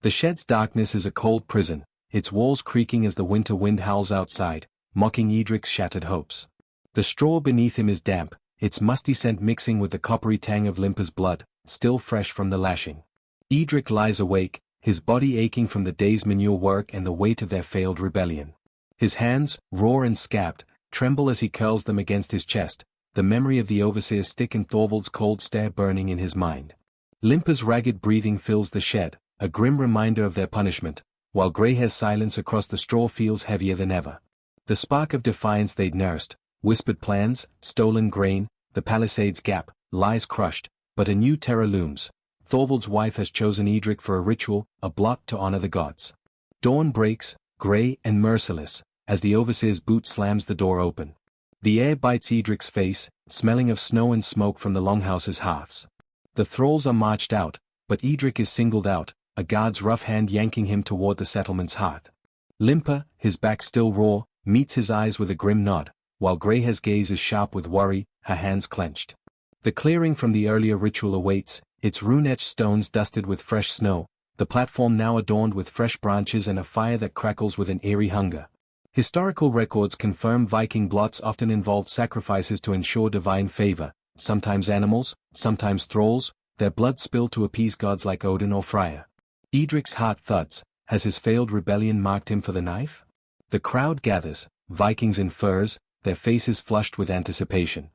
The shed's darkness is a cold prison, its walls creaking as the winter wind howls outside, mocking Edric's shattered hopes. The straw beneath him is damp, its musty scent mixing with the coppery tang of Limper's blood, still fresh from the lashing. Edric lies awake, his body aching from the day's manure work and the weight of their failed rebellion. His hands, raw and scabbed, tremble as he curls them against his chest, the memory of the overseer's stick and Thorvald's cold stare burning in his mind. Limper's ragged breathing fills the shed, a grim reminder of their punishment, while Greyhair's silence across the straw feels heavier than ever. The spark of defiance they'd nursed, whispered plans, stolen grain, the Palisades Gap, lies crushed, but a new terror looms. Thorvald's wife has chosen Edric for a ritual, a blot to honor the gods. Dawn breaks, grey and merciless, as the overseer's boot slams the door open. The air bites Edric's face, smelling of snow and smoke from the longhouse's hearths. The thralls are marched out, but Edric is singled out, a guard's rough hand yanking him toward the settlement's heart. Limper, his back still raw, meets his eyes with a grim nod, while Greyhair's gaze is sharp with worry, her hands clenched. The clearing from the earlier ritual awaits, its rune-etched stones dusted with fresh snow, the platform now adorned with fresh branches and a fire that crackles with an eerie hunger. Historical records confirm Viking blots often involved sacrifices to ensure divine favor, sometimes animals, sometimes thralls, their blood spilled to appease gods like Odin or Freyr. Edric's heart thuds. Has his failed rebellion marked him for the knife? The crowd gathers, Vikings in furs, their faces flushed with anticipation.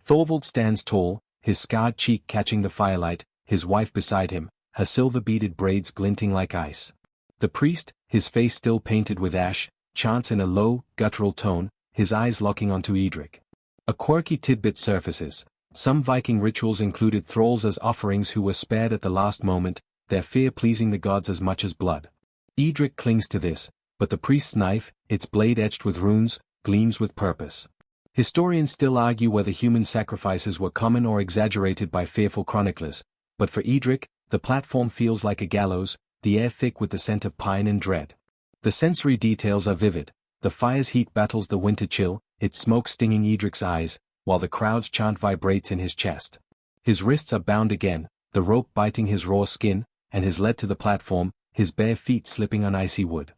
Thorvald stands tall, his scarred cheek catching the firelight, his wife beside him, her silver-beaded braids glinting like ice. The priest, his face still painted with ash, chants in a low, guttural tone, his eyes locking onto Edric. A quirky tidbit surfaces. Some Viking rituals included thralls as offerings who were spared at the last moment, their fear pleasing the gods as much as blood. Edric clings to this, but the priest's knife, its blade etched with runes, gleams with purpose. Historians still argue whether human sacrifices were common or exaggerated by fearful chroniclers, but for Edric, the platform feels like a gallows, the air thick with the scent of pine and dread. The sensory details are vivid, the fire's heat battles the winter chill, its smoke stinging Edric's eyes, while the crowd's chant vibrates in his chest. His wrists are bound again, the rope biting his raw skin, and his led to the platform, his bare feet slipping on icy wood.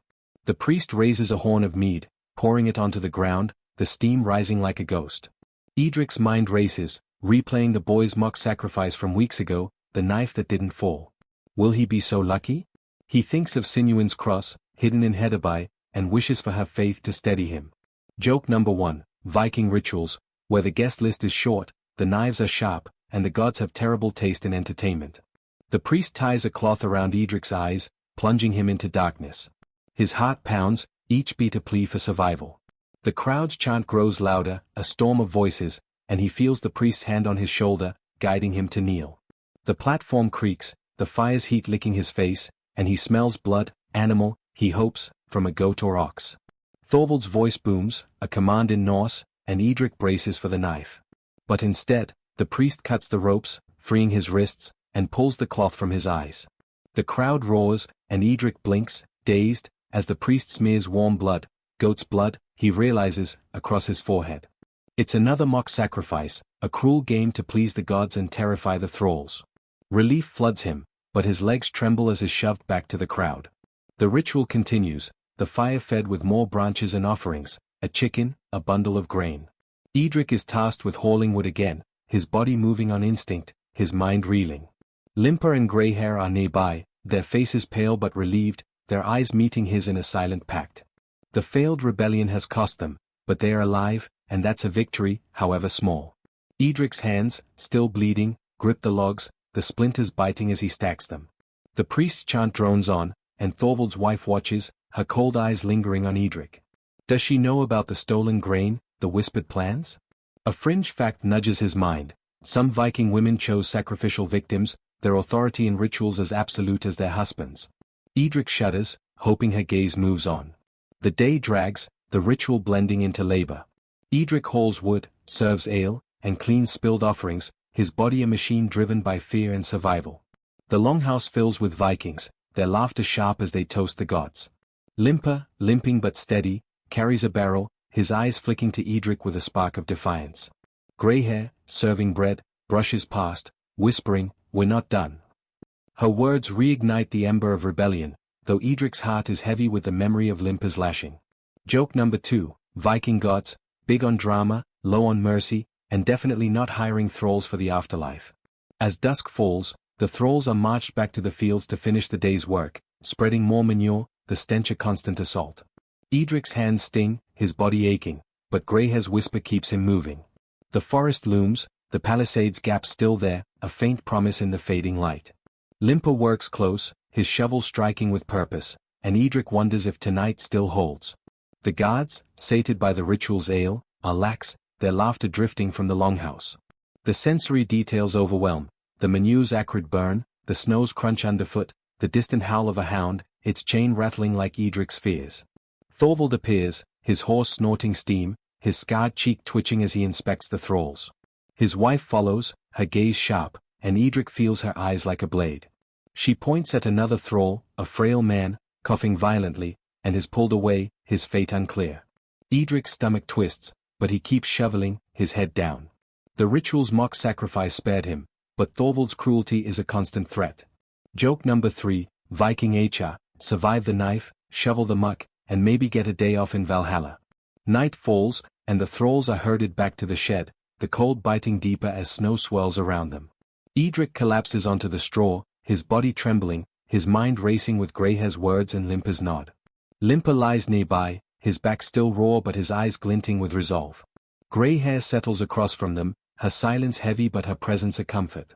The priest raises a horn of mead, pouring it onto the ground, the steam rising like a ghost. Edric's mind races, replaying the boy's mock sacrifice from weeks ago, the knife that didn't fall. Will he be so lucky? He thinks of Sinuan's cross, hidden in Hedabai, and wishes for her faith to steady him. Joke number 1, Viking rituals, where the guest list is short, the knives are sharp, and the gods have terrible taste in entertainment. The priest ties a cloth around Edric's eyes, plunging him into darkness. His heart pounds, each beat a plea for survival. The crowd's chant grows louder, a storm of voices, and he feels the priest's hand on his shoulder, guiding him to kneel. The platform creaks, the fire's heat licking his face, and he smells blood, animal, he hopes, from a goat or ox. Thorvald's voice booms, a command in Norse, and Edric braces for the knife. But instead, the priest cuts the ropes, freeing his wrists, and pulls the cloth from his eyes. The crowd roars, and Edric blinks, dazed, as the priest smears warm blood, goat's blood, he realizes, across his forehead. It's another mock sacrifice, a cruel game to please the gods and terrify the thralls. Relief floods him, but his legs tremble as is shoved back to the crowd. The ritual continues, the fire fed with more branches and offerings, a chicken, a bundle of grain. Edric is tasked with hauling wood again, his body moving on instinct, his mind reeling. Limper and Greyhair are nearby, their faces pale but relieved, their eyes meeting his in a silent pact. The failed rebellion has cost them, but they are alive, and that's a victory, however small. Edric's hands, still bleeding, grip the logs, the splinters biting as he stacks them. The priest's chant drones on, and Thorvald's wife watches, her cold eyes lingering on Edric. Does she know about the stolen grain, the whispered plans? A fringe fact nudges his mind. Some Viking women chose sacrificial victims, their authority in rituals as absolute as their husbands. Edric shudders, hoping her gaze moves on. The day drags, the ritual blending into labor. Edric hauls wood, serves ale, and cleans spilled offerings, his body a machine driven by fear and survival. The longhouse fills with Vikings, their laughter sharp as they toast the gods. Limper, limping but steady, carries a barrel, his eyes flicking to Edric with a spark of defiance. Greyhair, serving bread, brushes past, whispering, "We're not done." Her words reignite the ember of rebellion, though Edric's heart is heavy with the memory of Limper's lashing. Joke number 2, Viking gods, big on drama, low on mercy, and definitely not hiring thralls for the afterlife. As dusk falls, the thralls are marched back to the fields to finish the day's work, spreading more manure, the stench a constant assault. Edric's hands sting, his body aching, but Greyhair's whisper keeps him moving. The forest looms, the palisades gap still there, a faint promise in the fading light. Limper works close, his shovel striking with purpose, and Edric wonders if tonight still holds. The guards, sated by the ritual's ale, are lax, their laughter drifting from the longhouse. The sensory details overwhelm, the manure's acrid burn, the snow's crunch underfoot, the distant howl of a hound, its chain rattling like Edric's fears. Thorvald appears, his horse snorting steam, his scarred cheek twitching as he inspects the thralls. His wife follows, her gaze sharp, and Edric feels her eyes like a blade. She points at another thrall, a frail man, coughing violently, and is pulled away, his fate unclear. Edric's stomach twists, but he keeps shoveling, his head down. The ritual's mock sacrifice spared him, but Thorvald's cruelty is a constant threat. Joke number 3, Viking HR, survive the knife, shovel the muck, and maybe get a day off in Valhalla. Night falls, and the thralls are herded back to the shed, the cold biting deeper as snow swells around them. Edric collapses onto the straw, his body trembling, his mind racing with Greyhair's words and Limper's nod. Limper lies nearby, his back still raw but his eyes glinting with resolve. Greyhair settles across from them, her silence heavy but her presence a comfort.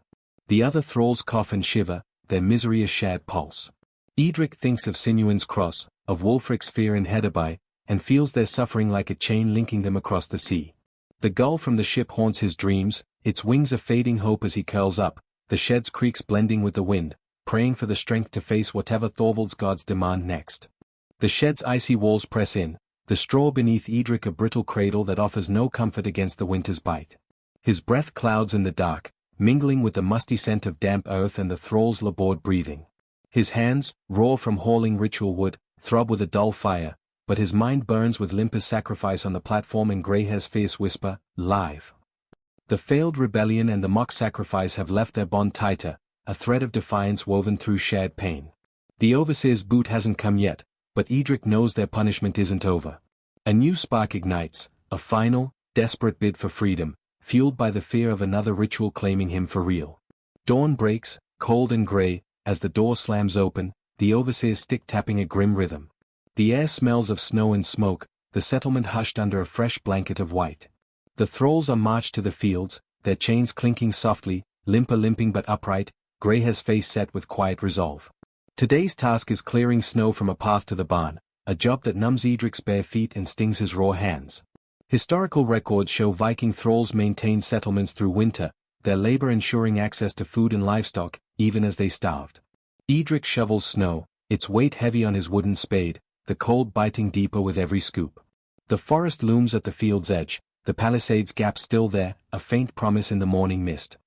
The other thralls cough and shiver, their misery a shared pulse. Edric thinks of Sinuin's cross, of Wulfric's fear in Hedeby, and feels their suffering like a chain linking them across the sea. The gull from the ship haunts his dreams, its wings a fading hope as he curls up, the shed's creaks blending with the wind, praying for the strength to face whatever Thorvald's gods demand next. The shed's icy walls press in, the straw beneath Edric a brittle cradle that offers no comfort against the winter's bite. His breath clouds in the dark, mingling with the musty scent of damp earth and the thrall's labored breathing. His hands, raw from hauling ritual wood, throb with a dull fire, but his mind burns with Limper's sacrifice on the platform and Greyhair's fierce whisper, live. The failed rebellion and the mock sacrifice have left their bond tighter, a thread of defiance woven through shared pain. The overseer's boot hasn't come yet, but Edric knows their punishment isn't over. A new spark ignites, a final, desperate bid for freedom, fueled by the fear of another ritual claiming him for real. Dawn breaks, cold and grey, as the door slams open, the overseer's stick tapping a grim rhythm. The air smells of snow and smoke, the settlement hushed under a fresh blanket of white. The thralls are marched to the fields, their chains clinking softly, Limper limping but upright, Greyhair's face set with quiet resolve. Today's task is clearing snow from a path to the barn, a job that numbs Edric's bare feet and stings his raw hands. Historical records show Viking thralls maintained settlements through winter, their labor ensuring access to food and livestock, even as they starved. Edric shovels snow, its weight heavy on his wooden spade, the cold biting deeper with every scoop. The forest looms at the field's edge, the palisades gap still there, a faint promise in the morning mist.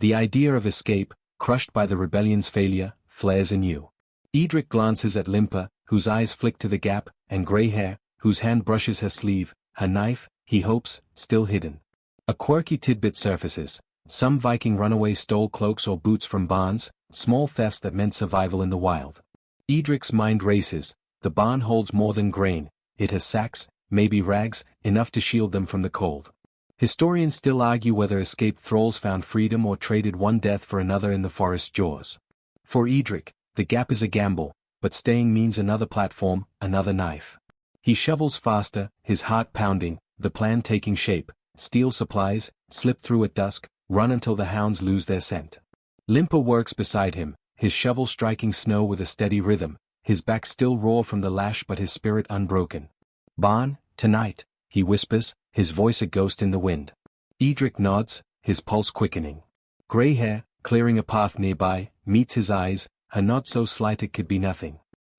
The idea of escape, crushed by the rebellion's failure, flares anew. Edric glances at Limper, whose eyes flick to the gap, and Greyhair, whose hand brushes her sleeve, her knife, he hopes, still hidden. A quirky tidbit surfaces. Some Viking runaways stole cloaks or boots from barns, small thefts that meant survival in the wild. Edric's mind races, the barn holds more than grain, it has sacks, maybe rags, enough to shield them from the cold. Historians still argue whether escaped thralls found freedom or traded one death for another in the forest's jaws. For Edric, the gap is a gamble, but staying means another platform, another knife. He shovels faster, his heart pounding, the plan taking shape, steal supplies, slip through at dusk, run until the hounds lose their scent. Limper works beside him, his shovel striking snow with a steady rhythm, his back still raw from the lash but his spirit unbroken. Barn, tonight, he whispers, his voice a ghost in the wind. Edric nods, his pulse quickening. Greyhair, clearing a path nearby, meets his eyes, her nod so slight it could be nothing.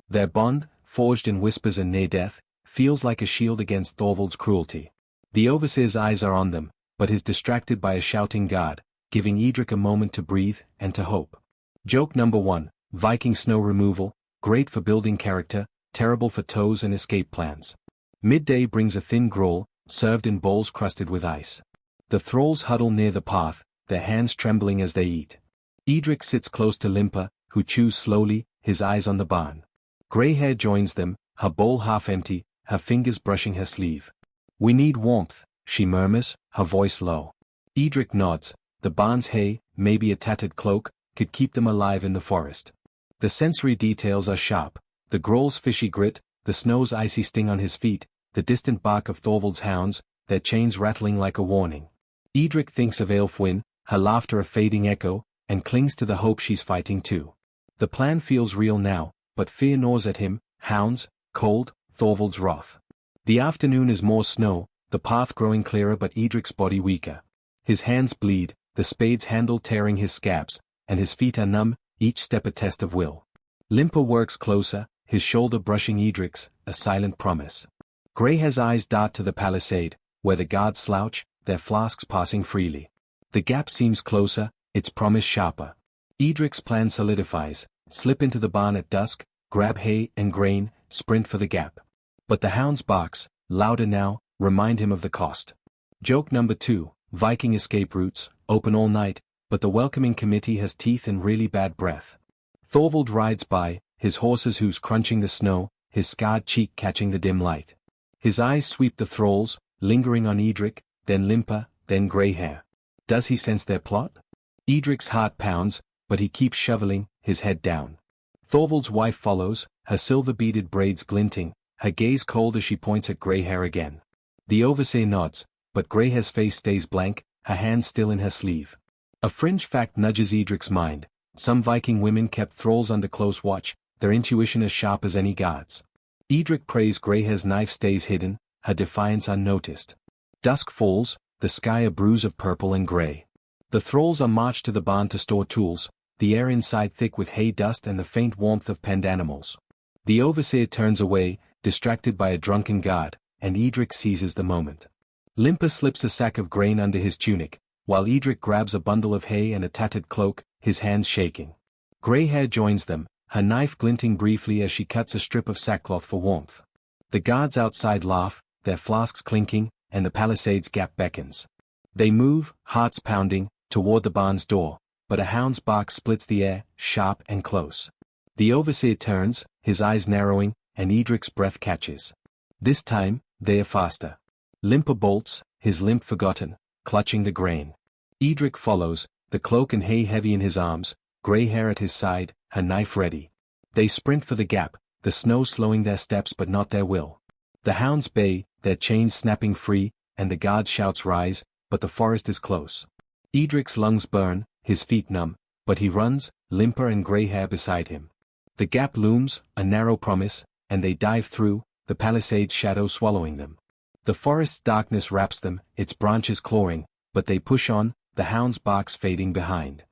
Their bond, forged in whispers and near death, feels like a shield against Thorvald's cruelty. The overseer's eyes are on them, but is distracted by a shouting guard, giving Edric a moment to breathe and to hope. Joke number 1, Viking snow removal, great for building character, terrible for toes and escape plans. Midday brings a thin gruel, served in bowls crusted with ice. The thralls huddle near the path, their hands trembling as they eat. Edric sits close to Limper, who chews slowly, his eyes on the barn. Greyhair joins them, her bowl half empty, her fingers brushing her sleeve. We need warmth, she murmurs, her voice low. Edric nods, the barn's hay, maybe a tattered cloak, could keep them alive in the forest. The sensory details are sharp, the Grohl's fishy grit, the snow's icy sting on his feet, the distant bark of Thorvald's hounds, their chains rattling like a warning. Edric thinks of Aelfwine, her laughter a fading echo, and clings to the hope she's fighting too. The plan feels real now, but fear gnaws at him, hounds, cold, Thorvald's wrath. The afternoon is more snow, the path growing clearer but Edric's body weaker. His hands bleed, the spade's handle tearing his scabs, and his feet are numb, each step a test of will. Limper works closer, his shoulder brushing Edric's, a silent promise. Greyhair's eyes dart to the palisade, where the guards slouch, their flasks passing freely. The gap seems closer, its promise sharper. Edric's plan solidifies, slip into the barn at dusk, grab hay and grain, sprint for the gap. But the hound's barks, louder now, remind him of the cost. Joke number 2, Viking escape routes, open all night, but the welcoming committee has teeth and really bad breath. Thorvald rides by, his horse's hooves crunching the snow, his scarred cheek catching the dim light. His eyes sweep the thralls, lingering on Edric, then Limper, then Greyhair. Does he sense their plot? Edric's heart pounds, but he keeps shoveling, his head down. Thorvald's wife follows, her silver-beaded braids glinting, her gaze cold as she points at Greyhair again. The overseer nods, but Greyhair's face stays blank, her hand still in her sleeve. A fringe fact nudges Edric's mind. Some Viking women kept thralls under close watch, their intuition as sharp as any guard's. Edric prays Greyhair's knife stays hidden, her defiance unnoticed. Dusk falls, the sky a bruise of purple and grey. The thralls are marched to the barn to store tools, the air inside thick with hay dust and the faint warmth of penned animals. The overseer turns away, distracted by a drunken guard, and Edric seizes the moment. Limper slips a sack of grain under his tunic, while Edric grabs a bundle of hay and a tattered cloak, his hands shaking. Greyhair joins them, her knife glinting briefly as she cuts a strip of sackcloth for warmth. The guards outside laugh, their flasks clinking, and the palisade's gap beckons. They move, hearts pounding, toward the barn's door, but a hound's bark splits the air, sharp and close. The overseer turns, his eyes narrowing, and Edric's breath catches. This time, they are faster. Limper bolts, his limp forgotten, clutching the grain. Edric follows, the cloak and hay heavy in his arms, Greyhair at his side, her knife ready. They sprint for the gap, the snow slowing their steps but not their will. The hounds bay, their chains snapping free, and the guard's shouts rise, but the forest is close. Edric's lungs burn, his feet numb, but he runs, Limper and Greyhair beside him. The gap looms, a narrow promise, and they dive through, the palisade's shadow swallowing them. The forest's darkness wraps them, its branches clawing, but they push on, the hound's barks fading behind.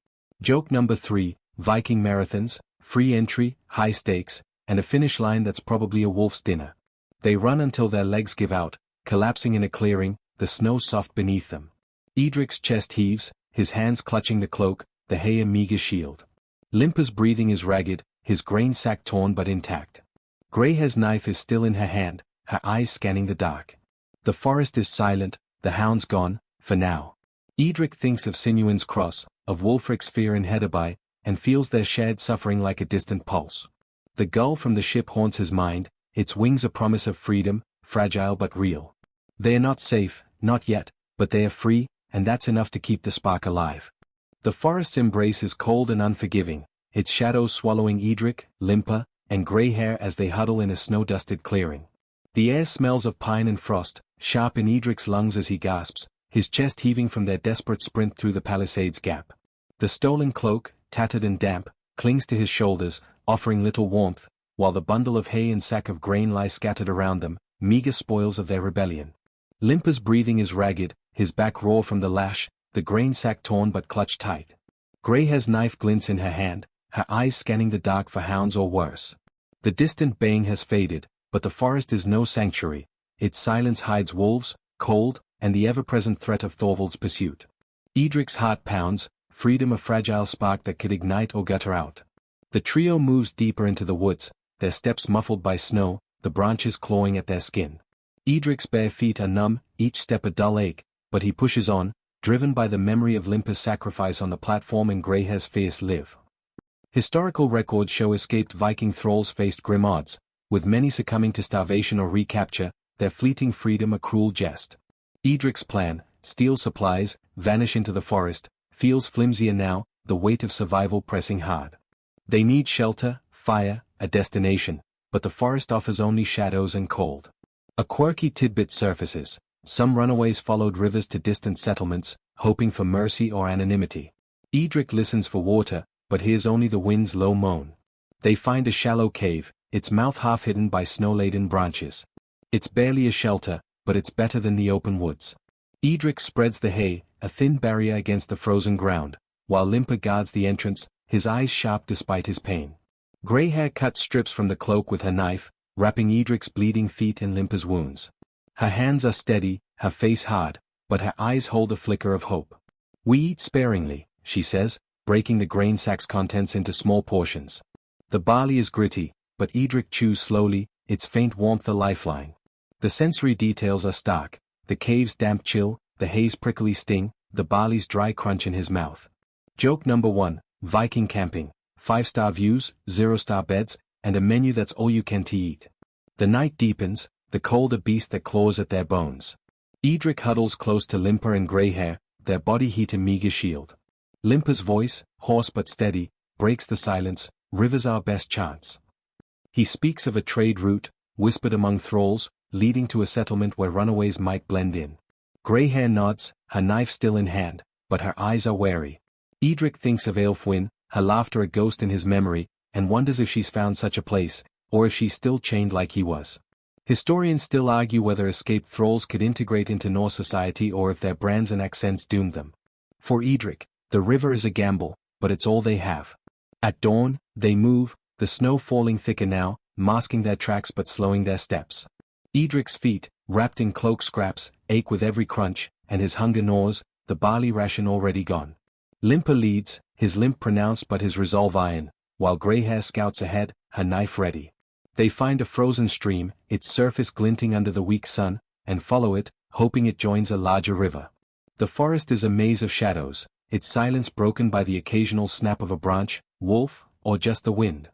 Joke number 3, Viking marathons, free entry, high stakes, and a finish line that's probably a wolf's dinner. They run until their legs give out, collapsing in a clearing, the snow soft beneath them. Edric's chest heaves, his hands clutching the cloak, the hay a meager shield. Limper's breathing is ragged, his grain sack torn but intact. Greyhair's knife is still in her hand, her eyes scanning the dark. The forest is silent, the hound's gone, for now. Edric thinks of Sinuin's cross, of Wulfric's fear in Hedeby, and feels their shared suffering like a distant pulse. The gull from the ship haunts his mind, its wings a promise of freedom, fragile but real. They are not safe, not yet, but they are free, and that's enough to keep the spark alive. The forest's embrace is cold and unforgiving, its shadows swallowing Edric, Limper, and Greyhair as they huddle in a snow-dusted clearing. The air smells of pine and frost, sharp in Edric's lungs as he gasps, his chest heaving from their desperate sprint through the palisade's gap. The stolen cloak, tattered and damp, clings to his shoulders, offering little warmth, while the bundle of hay and sack of grain lie scattered around them, meager spoils of their rebellion. Limper's breathing is ragged, his back raw from the lash, the grain sack torn but clutched tight. Greyhair's knife glints in her hand, her eyes scanning the dark for hounds or worse. The distant baying has faded, but the forest is no sanctuary, its silence hides wolves, cold, and the ever-present threat of Thorvald's pursuit. Edric's heart pounds, freedom a fragile spark that could ignite or gutter out. The trio moves deeper into the woods, their steps muffled by snow, the branches clawing at their skin. Edric's bare feet are numb, each step a dull ache, but he pushes on, driven by the memory of Limper's sacrifice on the platform and Greyhair's fierce live. Historical records show escaped Viking thralls faced grim odds, with many succumbing to starvation or recapture, their fleeting freedom a cruel jest. Edric's plan, steal supplies, vanish into the forest, feels flimsier now, the weight of survival pressing hard. They need shelter, fire, a destination, but the forest offers only shadows and cold. A quirky tidbit surfaces. Some runaways followed rivers to distant settlements, hoping for mercy or anonymity. Edric listens for water, but hears only the wind's low moan. They find a shallow cave, its mouth half hidden by snow-laden branches. It's barely a shelter, but it's better than the open woods. Edric spreads the hay, a thin barrier against the frozen ground, while Limper guards the entrance, his eyes sharp despite his pain. Grey-hair cuts strips from the cloak with her knife, wrapping Edric's bleeding feet in Limper's wounds. Her hands are steady, her face hard, but her eyes hold a flicker of hope. "We eat sparingly," she says, breaking the grain sack's contents into small portions. The barley is gritty, but Edric chews slowly, its faint warmth a lifeline. The sensory details are stark, the cave's damp chill, the hay's prickly sting, the barley's dry crunch in his mouth. Joke number 1, Viking camping, 5-star views, 0-star beds, and a menu that's all you can to eat. The night deepens, the cold a beast that claws at their bones. Edric huddles close to Limper and Greyhair, their body heat a meager shield. Limper's voice, hoarse but steady, breaks the silence, "River's our best chance." He speaks of a trade route, whispered among thralls, leading to a settlement where runaways might blend in. Greyhair nods, her knife still in hand, but her eyes are wary. Edric thinks of Aelfwyn, her laughter a ghost in his memory, and wonders if she's found such a place, or if she's still chained like he was. Historians still argue whether escaped thralls could integrate into Norse society or if their brands and accents doomed them. For Edric, the river is a gamble, but it's all they have. At dawn, they move, the snow falling thicker now, masking their tracks but slowing their steps. Edric's feet, wrapped in cloak scraps, ache with every crunch, and his hunger gnaws, the barley ration already gone. Limper leads, his limp pronounced but his resolve iron, while Greyhair scouts ahead, her knife ready. They find a frozen stream, its surface glinting under the weak sun, and follow it, hoping it joins a larger river. The forest is a maze of shadows, its silence broken by the occasional snap of a branch, wolf, or just the wind.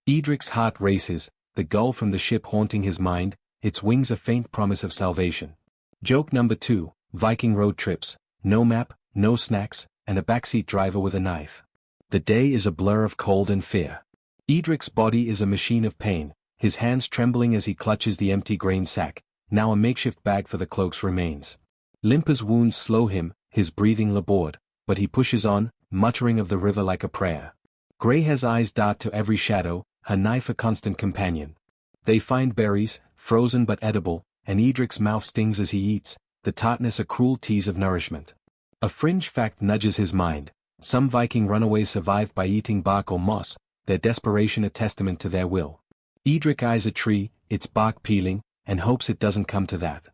Edric's heart races, the gull from the ship haunting his mind, its wings a faint promise of salvation. Joke number 2, Viking road trips, no map, no snacks, and a backseat driver with a knife. The day is a blur of cold and fear. Edric's body is a machine of pain, his hands trembling as he clutches the empty grain sack, now a makeshift bag for the cloak's remains. Limper's wounds slow him, his breathing labored, but he pushes on, muttering of the river like a prayer. Greyhair's eyes dart to every shadow, her knife a constant companion. They find berries, frozen but edible, and Edric's mouth stings as he eats, the tartness a cruel tease of nourishment. A fringe fact nudges his mind. Some Viking runaways survived by eating bark or moss, their desperation a testament to their will. Edric eyes a tree, its bark peeling, and hopes it doesn't come to that.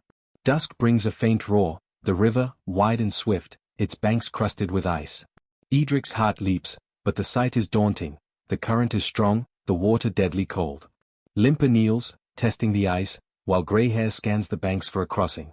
Dusk brings a faint roar, the river, wide and swift, its banks crusted with ice. Edric's heart leaps, but the sight is daunting, the current is strong, the water deadly cold. Limper kneels, testing the ice, while Greyhair scans the banks for a crossing.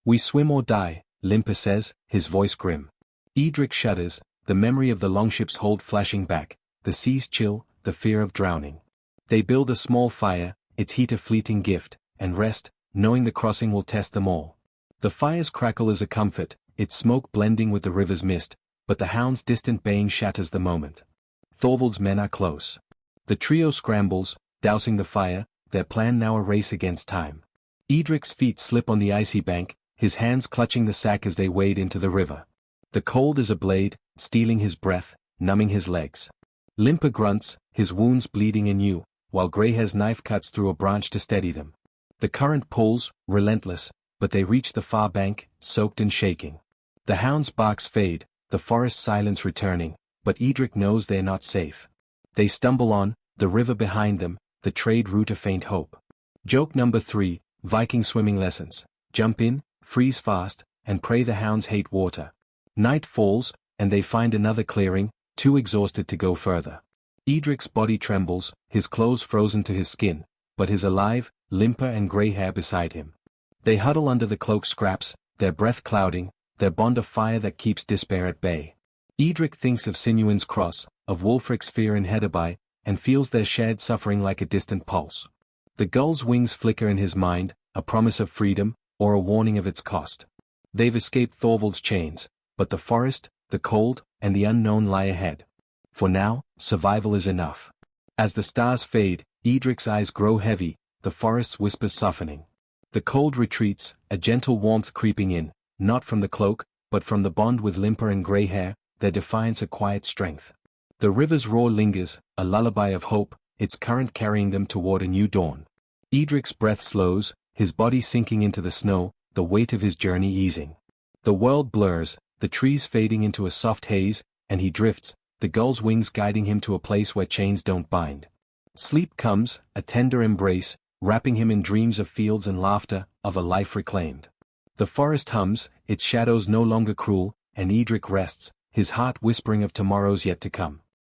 "We swim or die," Limper says, his voice grim. Edric shudders, the memory of the longship's hold flashing back, the sea's chill, the fear of drowning. They build a small fire, its heat a fleeting gift, and rest, knowing the crossing will test them all. The fire's crackle is a comfort, its smoke blending with the river's mist, but the hound's distant baying shatters the moment. Thorvald's men are close. The trio scrambles, dousing the fire, their plan now a race against time. Edric's feet slip on the icy bank, his hands clutching the sack as they wade into the river. The cold is a blade, stealing his breath, numbing his legs. Limper grunts, his wounds bleeding anew, while Greyhair's knife cuts through a branch to steady them. The current pulls, relentless, but they reach the far bank, soaked and shaking. The hound's barks fade, the forest silence returning, but Edric knows they are not safe. They stumble on, the river behind them, the trade route a faint hope. Joke number 3, Viking swimming lessons. Jump in, freeze fast, and pray the hounds hate water. Night falls, and they find another clearing, too exhausted to go further. Edric's body trembles, his clothes frozen to his skin, but he's alive, Limper and Greyhair beside him. They huddle under the cloak scraps, their breath clouding, their bond of fire that keeps despair at bay. Edric thinks of Sinuin's cross, of Wulfric's fear in Hedeby, and feels their shared suffering like a distant pulse. The gull's wings flicker in his mind, a promise of freedom, or a warning of its cost. They've escaped Thorvald's chains, but the forest, the cold, and the unknown lie ahead. For now, survival is enough. As the stars fade, Edric's eyes grow heavy, the forest's whispers softening. The cold retreats, a gentle warmth creeping in, not from the cloak, but from the bond with limper and grey hair, their defiance a quiet strength. The river's roar lingers, a lullaby of hope, its current carrying them toward a new dawn. Edric's breath slows, his body sinking into the snow, the weight of his journey easing. The world blurs, the trees fading into a soft haze, and he drifts, the gull's wings guiding him to a place where chains don't bind. Sleep comes, a tender embrace, wrapping him in dreams of fields and laughter, of a life reclaimed. The forest hums, its shadows no longer cruel, and Edric rests, his heart whispering of tomorrows yet to come.